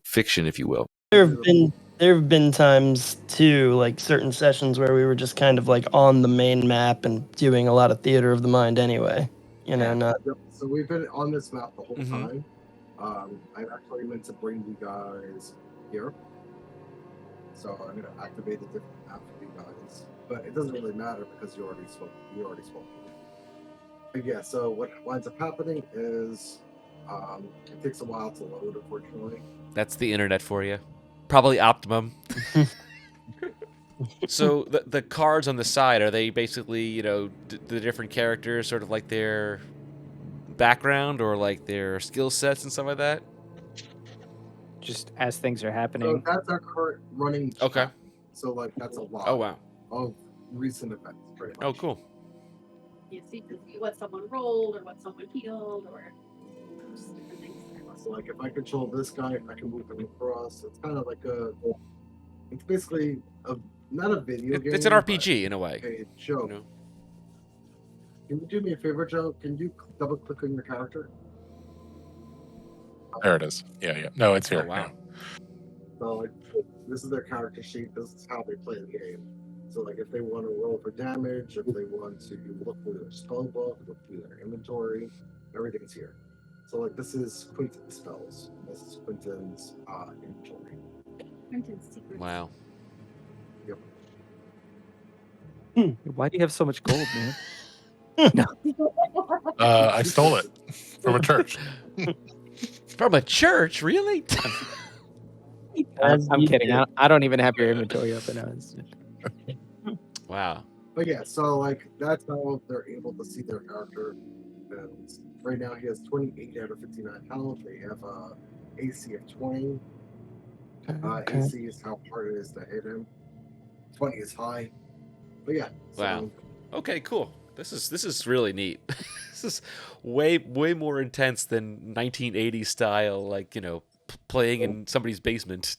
fiction, if you will.
There have been times too, like certain sessions where we were just kind of like on the main map and doing a lot of theater of the mind anyway. Not.
So we've been on this map the whole time. I actually meant to bring you guys here. So I'm going to activate a different map for you guys. But it doesn't really matter because you already spoke. But yeah, so what winds up happening is it takes a while to load, unfortunately.
That's the internet for you. Probably optimum. So the cards on the side, are they basically, the different characters, sort of like their background or like their skill sets and stuff like that?
Just as things are happening.
So that's our current running chat.
Okay.
So like that's a lot.
Oh, wow.
Of recent events, pretty much.
Oh, cool.
You see what someone rolled or what someone healed or just different things.
So like if I control this guy, I can move him across. It's kind of like it's basically not a video game.
It's an RPG in a way.
A joke. Can you do me a favor, Joe? Can you double click on your character?
There it is. Yeah. No, it's here.
Oh, wow.
So like, this is their character sheet. This is how they play the game. So like if they want to roll for damage, if they want to look through their spell book, look through their inventory, everything's here. So like this is Quentin's spells. This is Quentin's inventory.
Quentin's secrets.
Wow.
Yep.
Why do you have so much gold, man?
I stole it from a church.
From a church, really?
I'm kidding. I don't even have your inventory open.
Wow.
But yeah, so like that's how they're able to see their character. And right now he has 28 out of 59 health. They have a AC of 20.
Okay.
AC is how hard it is to hit him. 20 is high. But yeah. So,
Wow. Okay, cool. This is really neat. This is way more intense than 1980s style, like, playing in somebody's basement.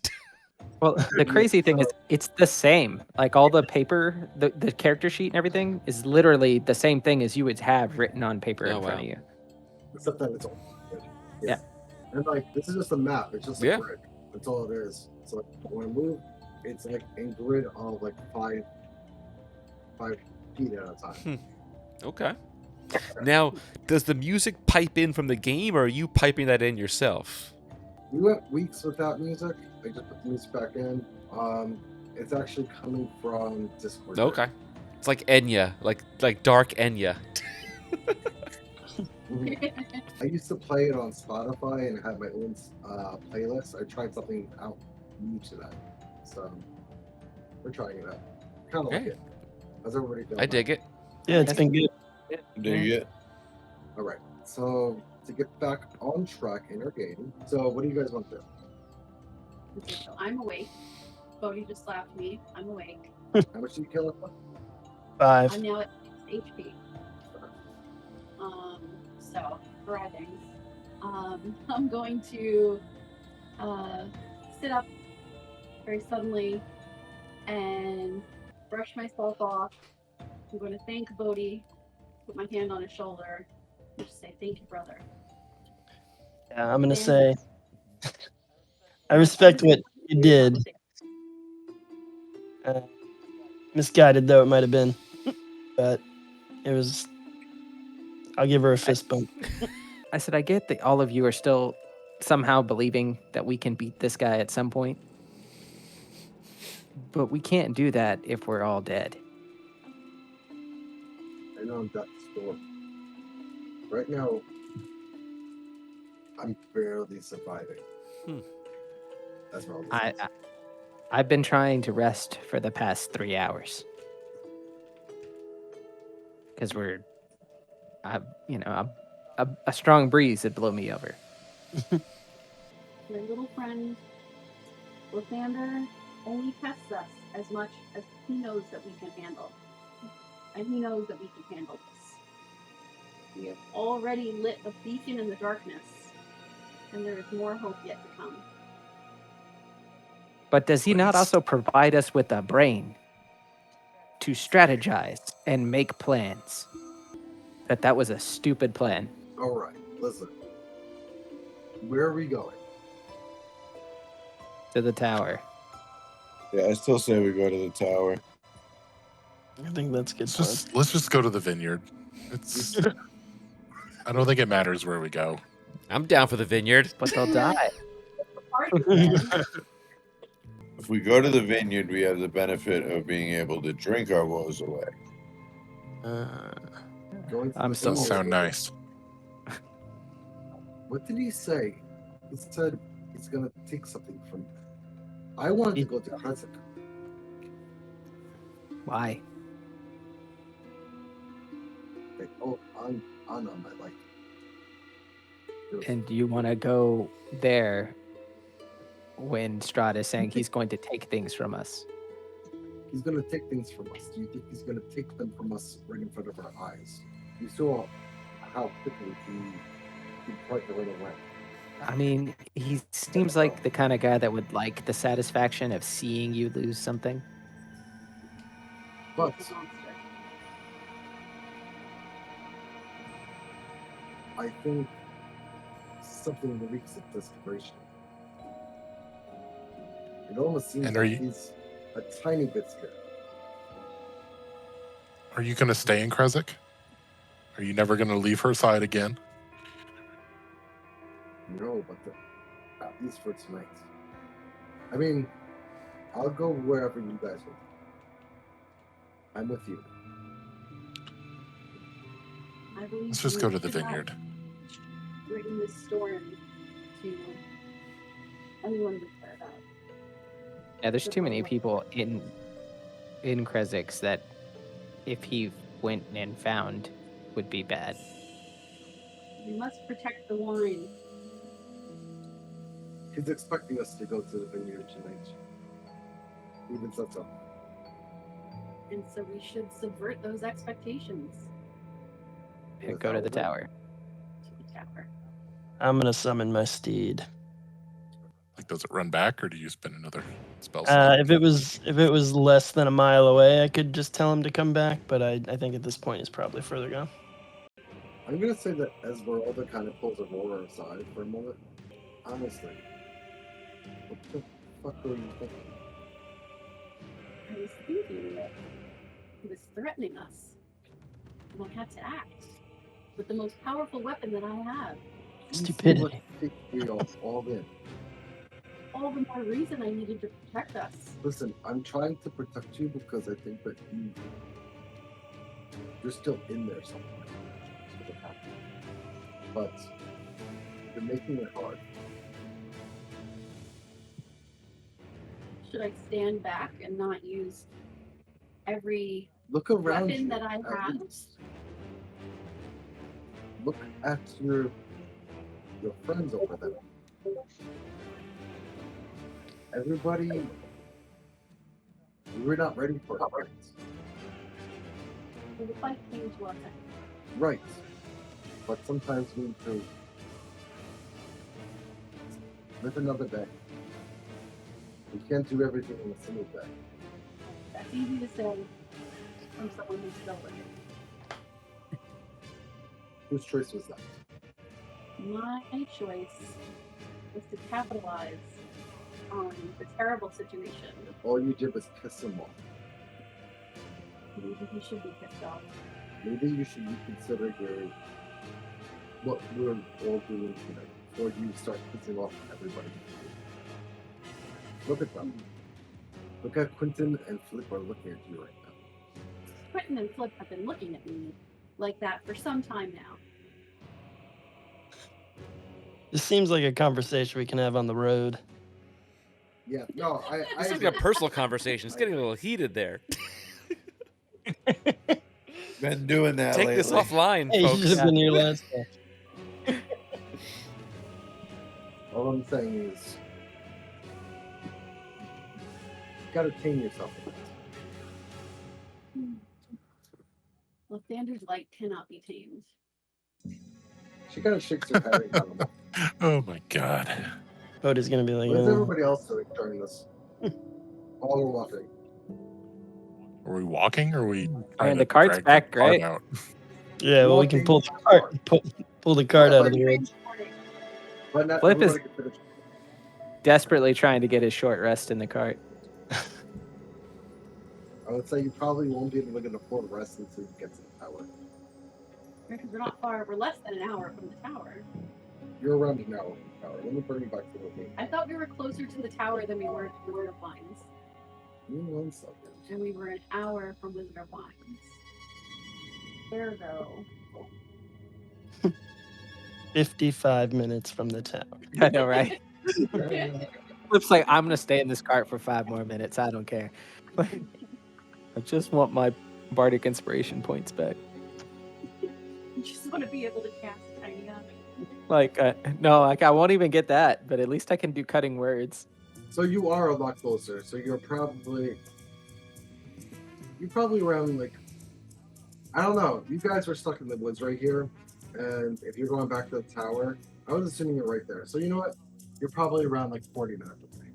Well, the crazy thing is it's the same. Like all the paper, the character sheet and everything is literally the same thing as you would have written on paper in front of you.
Except that it's all.
Yeah.
And like this is just a map. It's just a
Yeah.
grid. That's all it is. So like, when I move, it's like in grid of like 5 feet at a time.
Okay. Now, does the music pipe in from the game, or are you piping that in yourself?
We went weeks without music. I just put the music back in. It's actually coming from Discord.
Okay. It's like Enya, like dark Enya.
I used to play it on Spotify and have my own playlist. I tried something out new to that, so we're trying it out. Kind of like
Okay.
it. How's everybody feeling?
I dig it.
Yeah, it's been good.
Dig it.
All right. So to get back on track in our game, so what do you guys want to do?
Okay, so I'm awake. Bodhi just slapped me. I'm awake.
How much did you kill it for?
5.
I'm now at 6 HP. So variety things. I'm going to sit up very suddenly and brush myself off. I'm going to thank Bodhi, put my hand on his shoulder, and just say, "Thank you, brother."
Yeah, I'm gonna say I respect what you did. Misguided though it might have been, but it was. I'll give her a fist bump.
I said, I get that all of you are still somehow believing that we can beat this guy at some point. But we can't do that if we're all dead.
I know I'm death's door. Right now, I'm barely surviving. That's what
I've been trying to rest for the past 3 hours. Because a strong breeze would blow me over.
My little friend, Lathander, only tests us as much as he knows that we can handle. And he knows that we can handle this. We have already lit a beacon in the darkness, and there is more hope yet to come.
But does he not also provide us with a brain to strategize and make plans? That was a stupid plan.
All right, listen. Where are we going?
To the tower.
Yeah, I still say we go to the tower.
I think that's good.
Let's just go to the vineyard. It's. I don't think it matters where we go.
I'm down for the vineyard.
But they'll die.
If we go to the vineyard, we have the benefit of being able to drink our woes away.
Going to
I'm
the
so
Does
vineyard.
sound nice.
What did he say? He said he's gonna take something from me. I wanted to go to Kresik.
Why?
Like, oh, I'm on my life.
And you want to go there when Strahd is saying he's going to take things from us?
He's gonna take things from us. Do you think he's gonna take them from us right in front of our eyes? You saw how quickly he tried to run away.
I mean, he seems like the kind of guy that would like the satisfaction of seeing you lose something.
But I think something reeks of desperation. It almost seems
And are
like
you-
he's a tiny bit scared.
Are you going to stay in Kresik? Are you never going to leave her side again?
No, but at least for tonight. I mean, I'll go wherever you guys want. I'm with you.
I believe
Let's just
we
go to the
should not
vineyard.
bring this storm to anyone we care about.
Yeah, there's too many people in Kresix that if he went and found would be bad.
We must protect the wine.
He's expecting us to go to the vineyard tonight. Even so.
And so we should subvert those expectations
And go to the tower.
to the tower.
I'm gonna summon my steed.
Like, does it run back, or do you spend another spell slot?
If it was less than a mile away, I could just tell him to come back. But I think at this point he's probably further gone.
I'm gonna say that Esmeralda kind of pulls Aurora aside for a moment. Honestly, what the fuck were you thinking?
I was thinking that he was threatening us, and I had to act. with the most powerful weapon that I have.
Stupidity.
All in.
All the more reason I needed to protect us.
Listen, I'm trying to protect you because I think that you're still in there somewhere. But you're making it hard.
Should I stand back and not use every
Look around
weapon
you.
that I have?
Look at your friends over there. Everybody, we're not ready for it.
The fight came to us.
Right. But sometimes we need to live another day. We can't do everything in a single day.
That's easy to say from someone who's still living.
Whose choice was that?
My choice was to capitalize on the terrible situation.
All you did was piss him off.
Maybe he should be pissed off.
Maybe you should reconsider what we're all doing here before you start pissing off everybody. Look at them. Look at Quentin and Flip are looking at you right now.
Quentin and Flip have been looking at me like that for some time now.
This seems like a conversation we can have on the road.
Yeah, no,
It's like a personal conversation. It's getting a little heated there.
Been doing that
Take
lately.
this offline,
Hey, you
folks.
should have been here last time.
all I'm saying is, you gotta tame yourself a bit.
Left-Ander's light cannot be tamed.
She kind of shakes her head. And
Oh my god.
Cody's gonna be like,
what is everybody else doing during this? All are walking.
Are we walking or are we trying
And
to
the cart's
drag
back,
the cart
right?
out?
yeah, well, we can pull the cart, pull the cart out of the road.
But not
Flip is-
everybody can finish.
Desperately trying to get his short rest in the cart.
I would say you probably won't be able to get a full rest until you get to the tower.
Because we're not far. We're less than an hour from the tower.
You're around an hour from the tower. Let me bring you back to the game.
I thought we were closer to the tower than we were to the Wizard of Wines.
You one second.
And we were an hour from Wizard of Wines. Ergo.
55 minutes from the tower.
I know, right? Flip's like, I'm gonna stay in this cart for 5 more minutes. I don't care. I just want my bardic inspiration points back.
You just want to be able to cast Tiny Up.
Like, no, like I won't even get that, but at least I can do cutting words.
So you are a lot closer. So you're probably around like, I don't know. You guys were stuck in the woods right here, and if you're going back to the tower, I was assuming you're right there. So you know what? You're probably around like 40 minutes with me.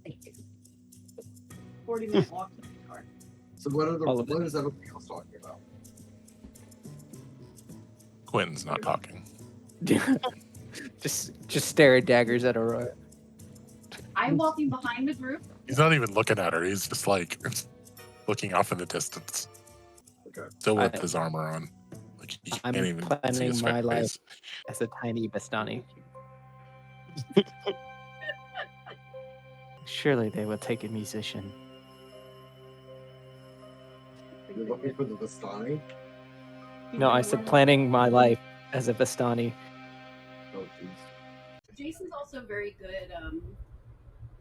Thank you. 40-minute walk to the cart.
So what is everybody else talking about?
Quinn's not talking.
just stare at daggers at Aurora.
I'm walking behind the group.
He's not even looking at her. He's just like looking off in the distance.
Okay.
Still with his armor on. Like you
I'm
can't even see
planning
his
my
face.
life as a tiny Bastani. Surely they will take a musician.
You're looking for the Vistani?
No, I said planning my life as a Bastani.
Oh, jeez.
Jason's also very good,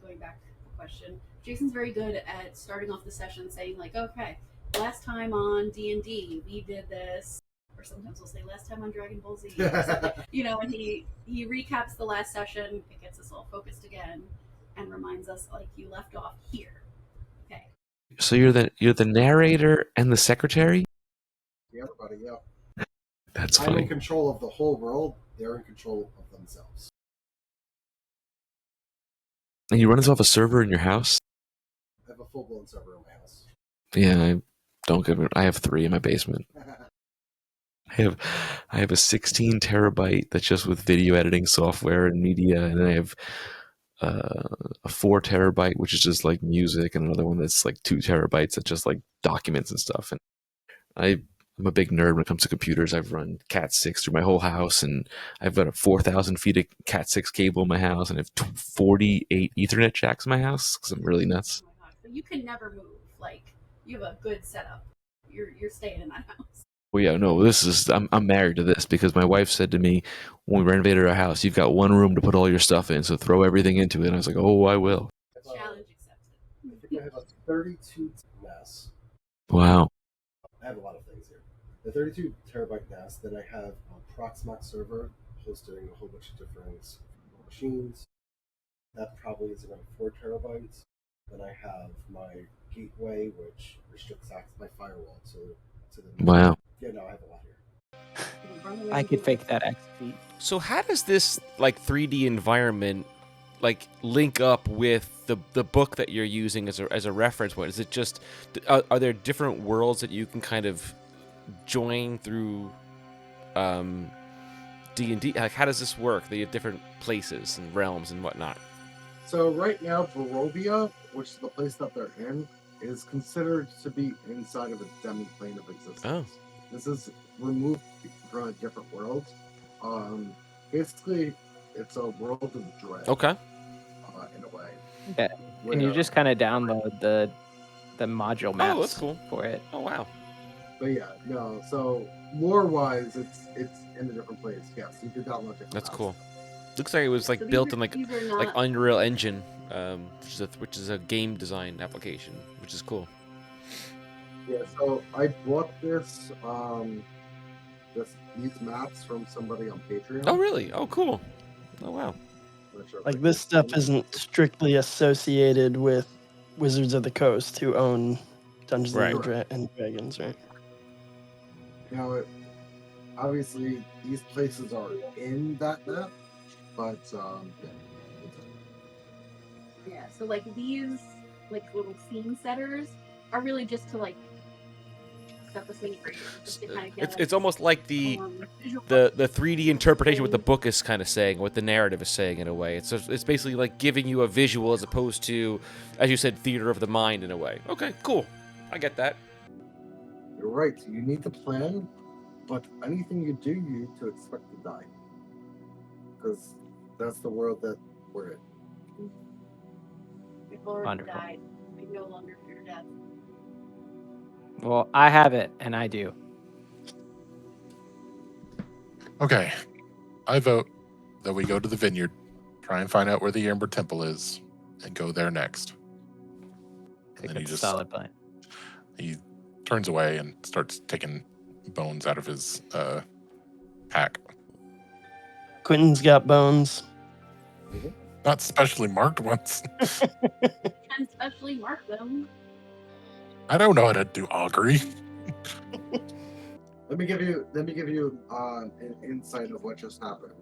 going back to the question, Jason's very good at starting off the session saying like, okay, last time on D&D, we did this, or sometimes we'll say last time on Dragon Ball Z, or something, you know, and he recaps the last session, it gets us all focused again, and reminds us like you left off here. Okay.
So you're the narrator and the secretary?
Yeah, everybody, yeah.
That's
I'm in
funny.
control of the whole world. They're in control of themselves.
And you run this off a server in your house?
I have a full-blown server in my house.
Yeah, I have 3 in my basement. I have a 16 terabyte that's just with video editing software and media, and then I have a 4 terabyte which is just like music, and another one that's like 2 terabytes that's just like documents and stuff. And I'm a big nerd when it comes to computers. I've run Cat 6 through my whole house, and I've got a 4,000 feet of Cat 6 cable in my house, and I have 48 Ethernet jacks in my house because I'm really nuts.
Oh my god! So you can never move. Like you have a good setup. You're staying in that house.
Well, yeah, no, I'm married to this because my wife said to me when we renovated our house, you've got one room to put all your stuff in, so throw everything into it. And I was like, oh, I will.
Challenge accepted.
I think I have a 32 NAS.
Wow.
I have a lot of things here. The 32 terabyte NAS, then I have a Proxmox server hosting a whole bunch of different machines. That probably is around 4 terabytes. Then I have my gateway, which restricts access my firewall to the
Wow.
Yeah, no, I have a lot here.
I could fake that XP.
So how does this like 3D environment like link up with the book that you're using as a reference point? Is it just are there different worlds that you can kind of join through D&D? Like how does this work? They have different places and realms and whatnot.
So right now, Barovia, which is the place that they're in, is considered to be inside of a demi-plane of existence.
Oh.
This is removed from a different world. Basically, it's a world of dread.
Okay.
In a way.
Yeah. Can you just kind of download the module maps
Oh, that's cool.
for it?
Oh wow.
But yeah, no. So lore-wise, it's in a different place. Yes, you can download different.
That's
maps.
cool. Looks like it was like
So
built
these
in
are
like
not-
Unreal Engine, which is a game design application, which is cool.
Yeah. So I bought these maps from somebody on Patreon.
Oh really? Oh cool. Oh wow.
I'm not sure if
Like
I
this
can-
stuff isn't strictly associated with Wizards of the Coast, who own Dungeons
Right.
and Dragons, right?
Now, obviously, these places are in that map, but
Yeah. So like these like little scene setters are really just to like set the scene for you. Just to kind of get
It's almost like the
visual.
3D interpretation, what the book is kind of saying, what the narrative is saying in a way. It's basically like giving you a visual as opposed to, as you said, theater of the mind in a way. Okay, cool. I get that.
you're right. You need to plan, but anything you do, you need to expect to die. Because that's the world that we're in.
We've already
Wonderful.
died. We no longer fear death.
Well, I have it, and I do.
Okay. I vote that we go to the vineyard, try and find out where the Amber Temple is, and go there next.
I think
then he
that's a
just-
solid plan.
He turns away and starts taking bones out of his pack.
Quentin's got bones.
Not specially marked ones.
And especially mark them.
I don't know how to do augury.
Let me give you an insight of what just happened.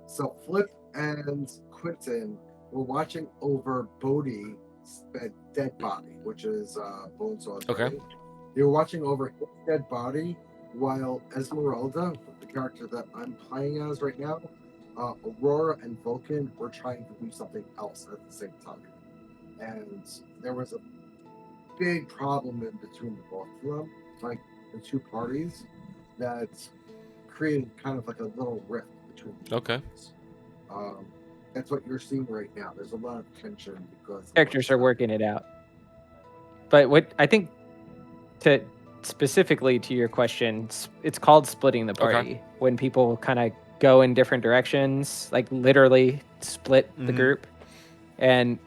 So Flip and Quentin were watching over Bodhi's dead body, which is Bonesaw's
Okay.
body. They were watching over his dead body while Esmeralda, the character that I'm playing as right now, Aurora and Vulcan were trying to do something else at the same time. And there was a big problem in between the both of them, like the two parties, that created kind of like a little rift between the
Okay.
parties. That's what you're seeing right now. There's a lot of tension because
Characters are working it out. But what I think, to specifically to your question, it's called splitting the
Okay.
party. When people kind of go in different directions, like literally split the
Mhm.
group, and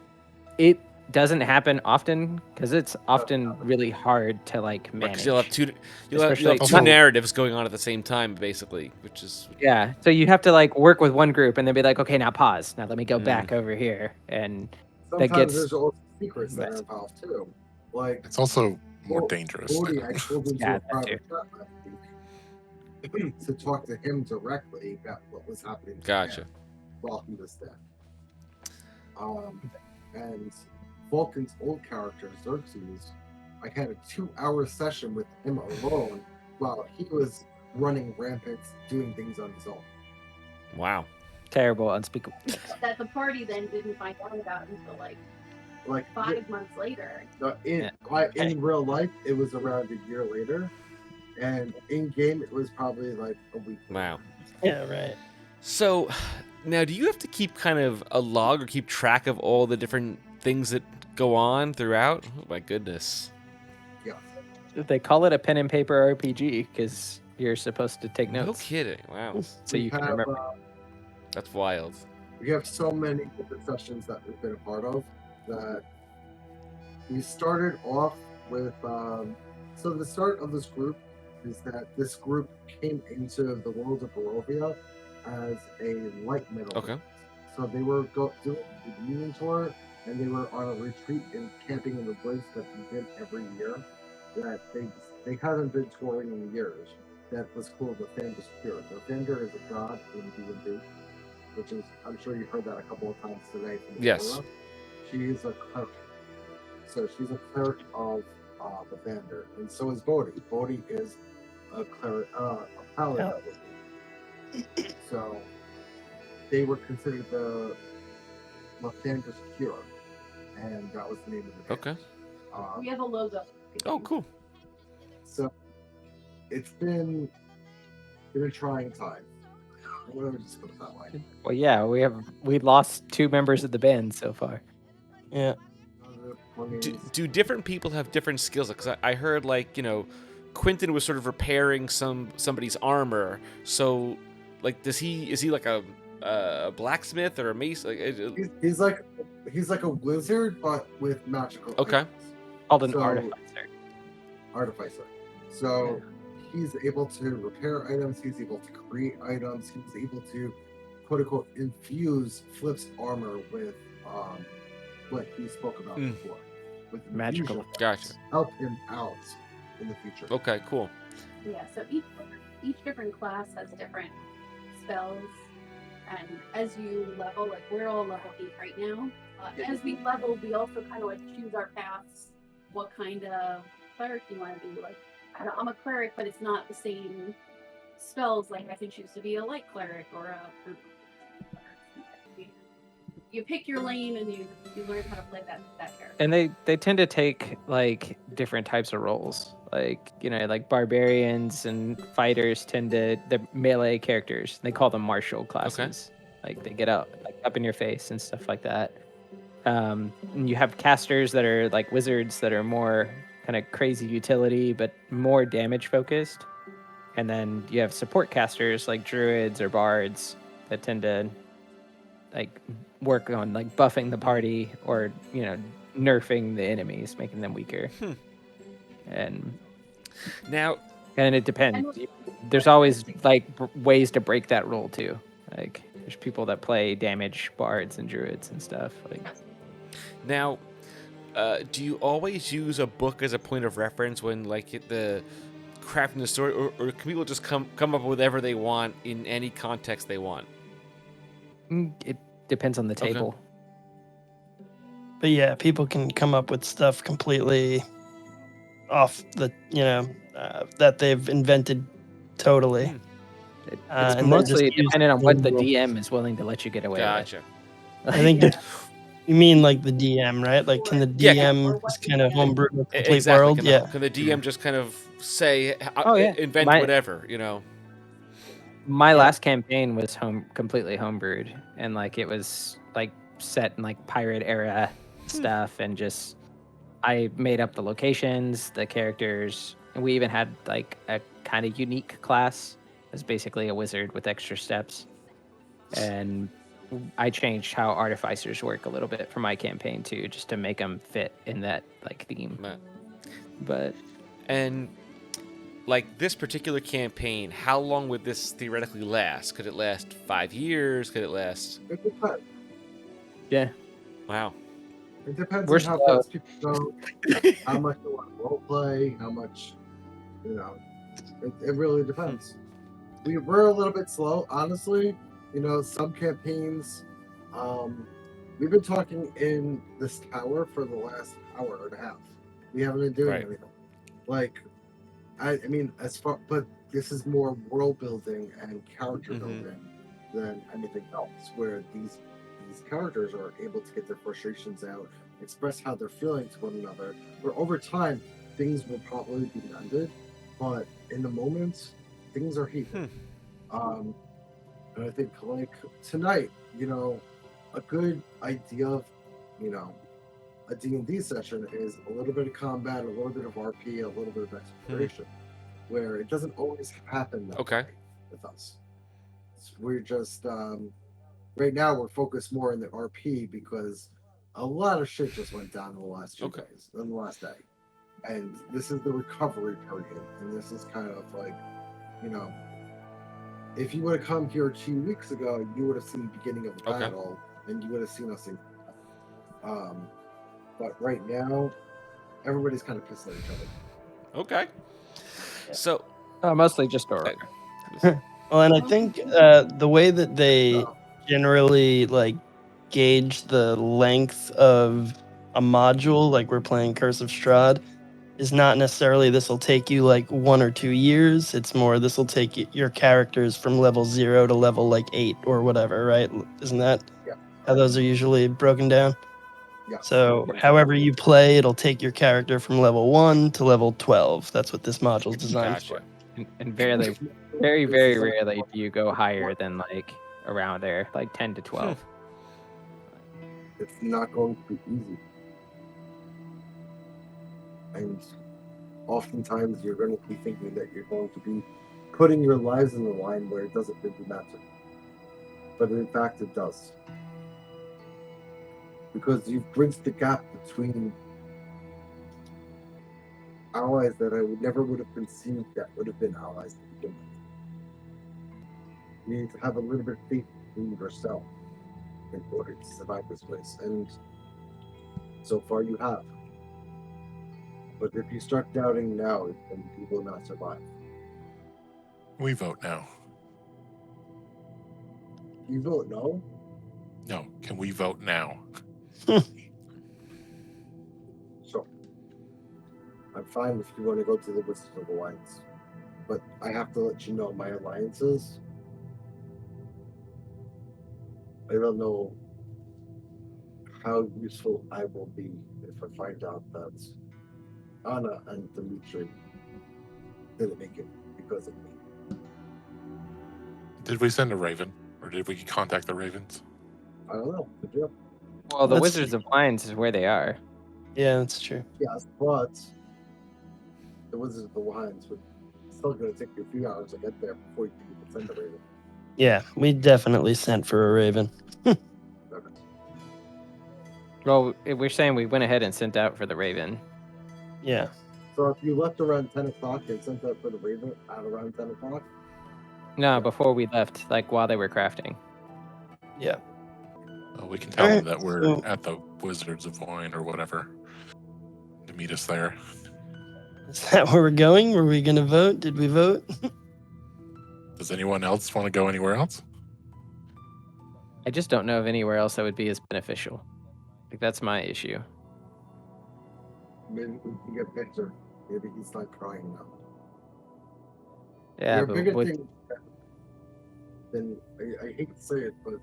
it doesn't happen often because it's often really hard to like
Right,
manage.
'cause you'll have two
Especially-
two narratives going on at the same time, basically, which is
Yeah, so you have to like work with one group and then be like, okay, now pause. Now let me go
Mm.
back over here, and
sometimes
gets
there's also secrets that are
messy.
involved too. Like
It's also more
Well,
dangerous.
Bodhi, I pulled into
Yeah,
a
that
private chat last week to talk to him directly about what was happening to
Gotcha.
him while he was dead. And Vulcan's old character, Xerxes, I had a 2-hour session with him alone while he was running rampant, doing things on his own.
wow.
terrible, unspeakable.
That the party then didn't find out about until like
Like
5 months later.
in real life, it was around a year later. And in game, it was probably like a week.
Wow.
Yeah, right.
So now, do you have to keep kind of a log or keep track of all the different things that go on throughout? Oh my goodness.
Yeah.
They call it a pen and paper RPG because you're supposed to take
No
notes
kidding. Wow.
so you can
have,
remember.
That's wild.
We have so many different sessions that we've been a part of that we started off with. So the start of this group is that this group came into the world of Barovia as a light metal.
Okay.
So they were doing the union tour, and they were on a retreat and camping in the woods that we did every year. That they haven't been touring in years. That was called the Thunder Spirit. The Thunder is a god in D&D, which is, I'm sure you've heard that a couple of times today. From the
Yes.
Torah. She's a cleric. So she's a cleric of the Thunder, and so is Bodhi. Bodhi is a cleric, a paladin. So they were considered the Lathander's Cure, and that was the name of the band.
Okay.
We have a logo.
Oh, cool.
So it's been a trying time. Let me just put it that way.
Well, yeah, we lost 2 members of the band so far.
Yeah.
Do different people have different skills? Because I heard, like, Quentin was sort of repairing somebody's armor. So, like, is he like a blacksmith or a mace? Like,
He's like a wizard, but with magical.
Okay.
items.
Called an
So-
artificer.
Artificer. So he's able to repair items. He's able to create items. He's able to, quote unquote, infuse Flip's armor with what he spoke about before, with
Magical.
infusion
Gotcha.
to help him out in the future.
Okay, cool.
Yeah, so each different class has different spells, and as you level, like we're all level 8 right now. As we level, we also kind of like choose our paths. What kind of cleric you want to be? Like, I'm a cleric, but it's not the same spells. Like I can choose to be a light cleric or a. You pick your lane and you learn how to play that character.
And they tend to take like different types of roles. Like, like barbarians and fighters tend to, they're melee characters. They call them martial classes. Like they get up in your face and stuff like that. And you have casters that are like wizards that are more kind of crazy utility, but more damage focused. And then you have support casters like druids or bards that tend to like work on like buffing the party or nerfing the enemies, making them weaker. And it depends. There's always like ways to break that rule too. Like there's people that play damage bards and druids and stuff. Like
now, do you always use a book as a point of reference when like the crafting the story, or can people just come up with whatever they want in any context they want?
it depends on the table.
But yeah, people can come up with stuff completely off the, that they've invented totally.
It's
and then
mostly
just use
dependent on what the
rules.
DM is willing to let you get away
Gotcha.
I think you mean like the DM, right? Like, can the
Yeah.
DM just kind of homebrew a complete
Exactly.
world?
Can the DM just kind of say, invent
My-
whatever,
My last campaign was completely homebrewed, and like it was like set in like pirate era stuff, and just I made up the locations, the characters, and we even had like a kind of unique class as basically a wizard with extra steps. And I changed how artificers work a little bit for my campaign too, just to make them fit in that like theme. But
and like this particular campaign, how long would this theoretically last? Could it last 5 years? Could it last?
It depends.
yeah,
Wow.
It depends
We're
on how
slow.
fast people go, how much they want to role play, how much, it really depends. We're a little bit slow, honestly. Some campaigns, we've been talking in this tower for the last hour and a half. We haven't been doing anything. Like, I mean, but this is more world building and character building than anything else, where these characters are able to get their frustrations out, express how they're feeling to one another. Where over time, things will probably be mended, but in the moment, things are heated. And I think like tonight, a good idea of, a D&D session is a little bit of combat, a little bit of RP, a little bit of exploration, where it doesn't always happen that way with us. We're just right now we're focused more in the RP because a lot of shit just went down in the last 2 days, in the last day, and this is the recovery period, and this is kind of like, if you would have come here 2 weeks ago, you would have seen the beginning of the battle, and you would have seen us in. But right now, everybody's kind of pissed at each other.
Okay. So
mostly just Dora.
Well, and I think the way that they generally like gauge the length of a module, like we're playing Curse of Strahd, is not necessarily this will take you like 1 or 2 years. It's more this will take your characters from level 0 to level like 8 or whatever, right? Isn't that how those are usually broken down?
Yeah.
So however you play, it'll take your character from level 1 to level 12. That's what this module is designed for.
And very, very, very rarely do you go higher than like around there, like 10 to 12.
It's not going to be easy. And oftentimes you're going to be thinking that you're going to be putting your lives in the line where it doesn't really matter. But in fact, it does. Because you've bridged the gap between allies that I never would have conceived that would have been allies to begin with. You need to have a little bit of faith in yourself in order to survive this place. And so far you have. But if you start doubting now, then you will not survive.
We vote now.
You vote no?
No, can we vote now?
So, I'm fine if you want to go to the Wizards of Alliance. But I have to let you know my alliances. I don't know how useful I will be if I find out that Anna and Dimitri didn't make it because of me.
Did we send a raven? Or did we contact the ravens?
I don't know. Did you?
Well, the Wizards of Alliance is where they are.
Yeah, that's true.
Yes, but the Wizards of Alliance would still going to take you a few hours to get there before you can send a raven.
Yeah, we definitely sent for a raven.
Well, we're saying we went ahead and sent out for the raven.
Yeah.
So if you left around 10 o'clock and sent out for the raven at around 10 o'clock?
No, before we left, like while they were crafting.
Yeah.
Well, we can tell them that we're at the Wizards of Wine or whatever to meet us there.
Is that where we're going? Were we going to vote? Did we vote?
Does anyone else want to go anywhere else?
I just don't know of anywhere else that would be as beneficial. Like, that's my issue.
Maybe we can get Victor. Maybe he's not crying now.
Yeah,
There are
but
bigger
what,
things than, I hate to say it, but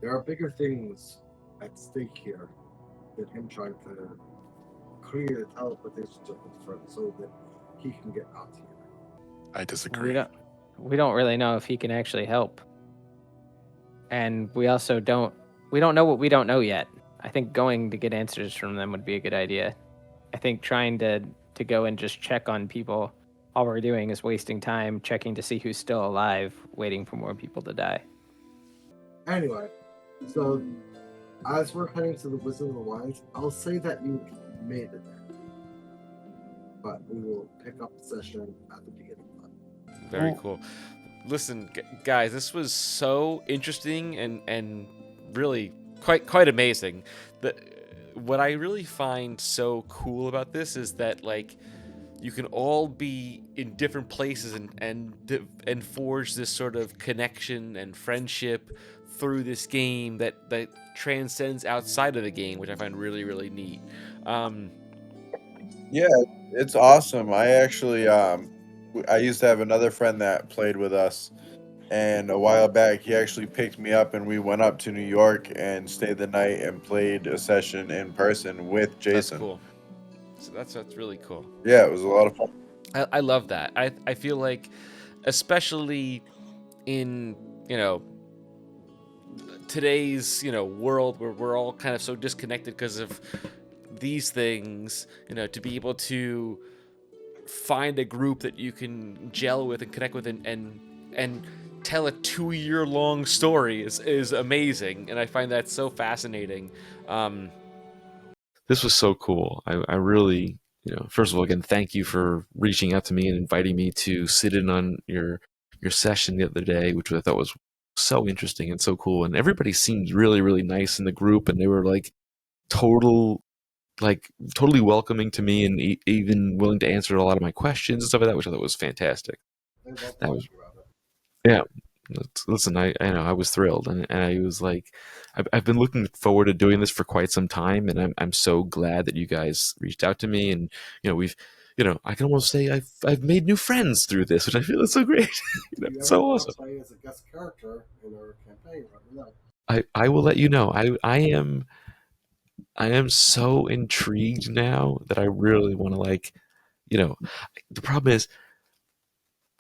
there are bigger things at stake here than him trying to create a teleportation so that he can get out here.
I disagree.
we don't really know if he can actually help. And we also don't know what we don't know yet. I think going to get answers from them would be a good idea. I think trying to go and just check on people, all we're doing is wasting time checking to see who's still alive, waiting for more people to die.
Anyway, so as we're heading to the Wizard of the Wines, I'll say that you made it there. But we will pick up the session at the beginning of that.
Very cool. Listen, guys, this was so interesting and really quite amazing. What I really find so cool about this is that, like, you can all be in different places and forge this sort of connection and friendship through this game that transcends outside of the game, which I find really, really neat.
Yeah, it's awesome. I actually, I used to have another friend that played with us, and a while back he actually picked me up and we went up to New York and stayed the night and played a session in person with Jason.
That's cool. So that's really cool.
Yeah, it was a lot of fun.
I love that. I feel like, especially in, today's, world where we're all kind of so disconnected because of these things, to be able to find a group that you can gel with and connect with and tell a 2-year-long story is amazing. And I find that so fascinating. This was so cool. I really, first of all, again, thank you for reaching out to me and inviting me to sit in on your session the other day, which I thought was so interesting and so cool. And everybody seemed really, really nice in the group, and they were totally welcoming to me, and even willing to answer a lot of my questions and stuff like that, which I thought was fantastic. That was, yeah. Listen, I know I was thrilled, and I was like, I've been looking forward to doing this for quite some time, and I'm so glad that you guys reached out to me, and we've, I can almost say I've made new friends through this, which I feel is so great. So awesome.
Play as a guest character in our campaign,
I will let you know. I am so intrigued now that I really want to the problem is,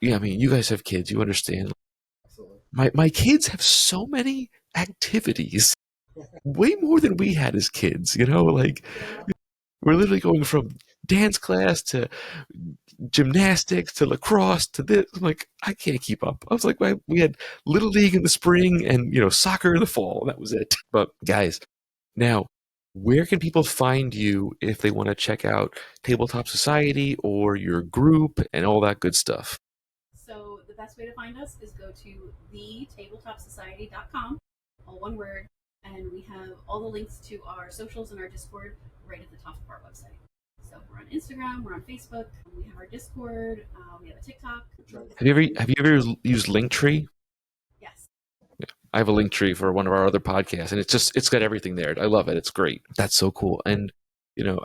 I mean, you guys have kids, you understand. My kids have so many activities, way more than we had as kids, we're literally going from dance class to gymnastics to lacrosse to this. I'm like, I can't keep up. I was like, we had Little League in the spring and, soccer in the fall. That was it. But guys, now, where can people find you if they want to check out Tabletop Society or your group and all that good stuff?
So the best way to find us is go to thetabletopsociety.com, all one word, and we have all the links to our socials and our Discord right at the top of our website. So we're on Instagram, we're on Facebook, we have our Discord, we have a TikTok.
Have you ever used Linktree?
Yes.
Yeah, I have a Linktree for one of our other podcasts, and it's got everything there. I love it. It's great. That's so cool. And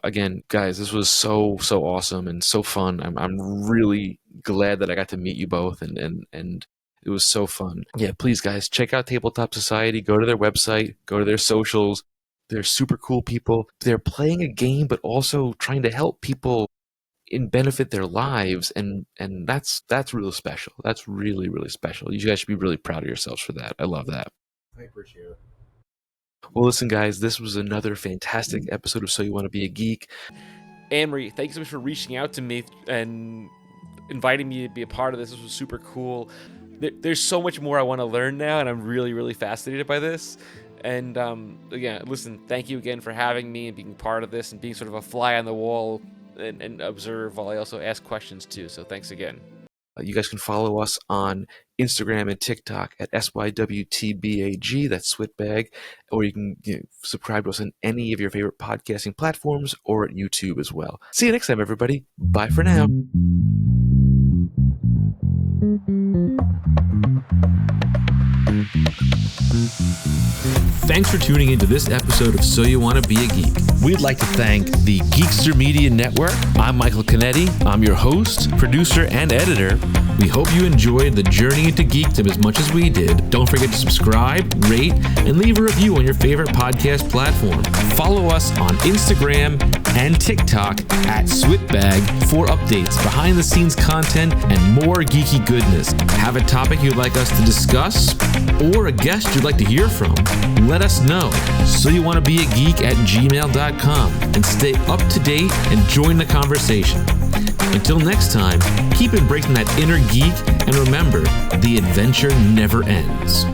again, guys, this was so awesome and so fun. I'm really glad that I got to meet you both, and it was so fun. Yeah, please, guys, check out Tabletop Society. Go to their website. Go to their socials. They're super cool people. They're playing a game, but also trying to help people benefit their lives, and that's really special. That's really, really special. You guys should be really proud of yourselves for that. I love that.
I appreciate it.
Well, listen, guys, this was another fantastic episode of So You Want to Be a Geek.
AnnMarie, thank you so much for reaching out to me and inviting me to be a part of this. This was super cool. There's so much more I want to learn now, and I'm really, really fascinated by this. And again, listen, thank you again for having me and being part of this and being sort of a fly on the wall and observe while I also ask questions too. So thanks again.
You guys can follow us on Instagram and TikTok at SYWTBAG, that's Switbag, or you can subscribe to us on any of your favorite podcasting platforms or at YouTube as well. See you next time, everybody. Bye for now. Thanks for tuning into this episode of So You Want to Be a Geek. We'd like to thank the Geekster Media Network. I'm Michael Canetti. I'm your host, producer, and editor. We hope you enjoyed the journey into geekdom as much as we did. Don't forget to subscribe, rate, and leave a review on your favorite podcast platform. Follow us on Instagram and TikTok at Switbag for updates, behind-the-scenes content, and more geeky goodness. Have a topic you'd like us to discuss or a guest you'd like to hear from? Let us know. So you want to be a geek at gmail.com and stay up to date and join the conversation. Until next time, keep embracing that inner geek, and remember, the adventure never ends.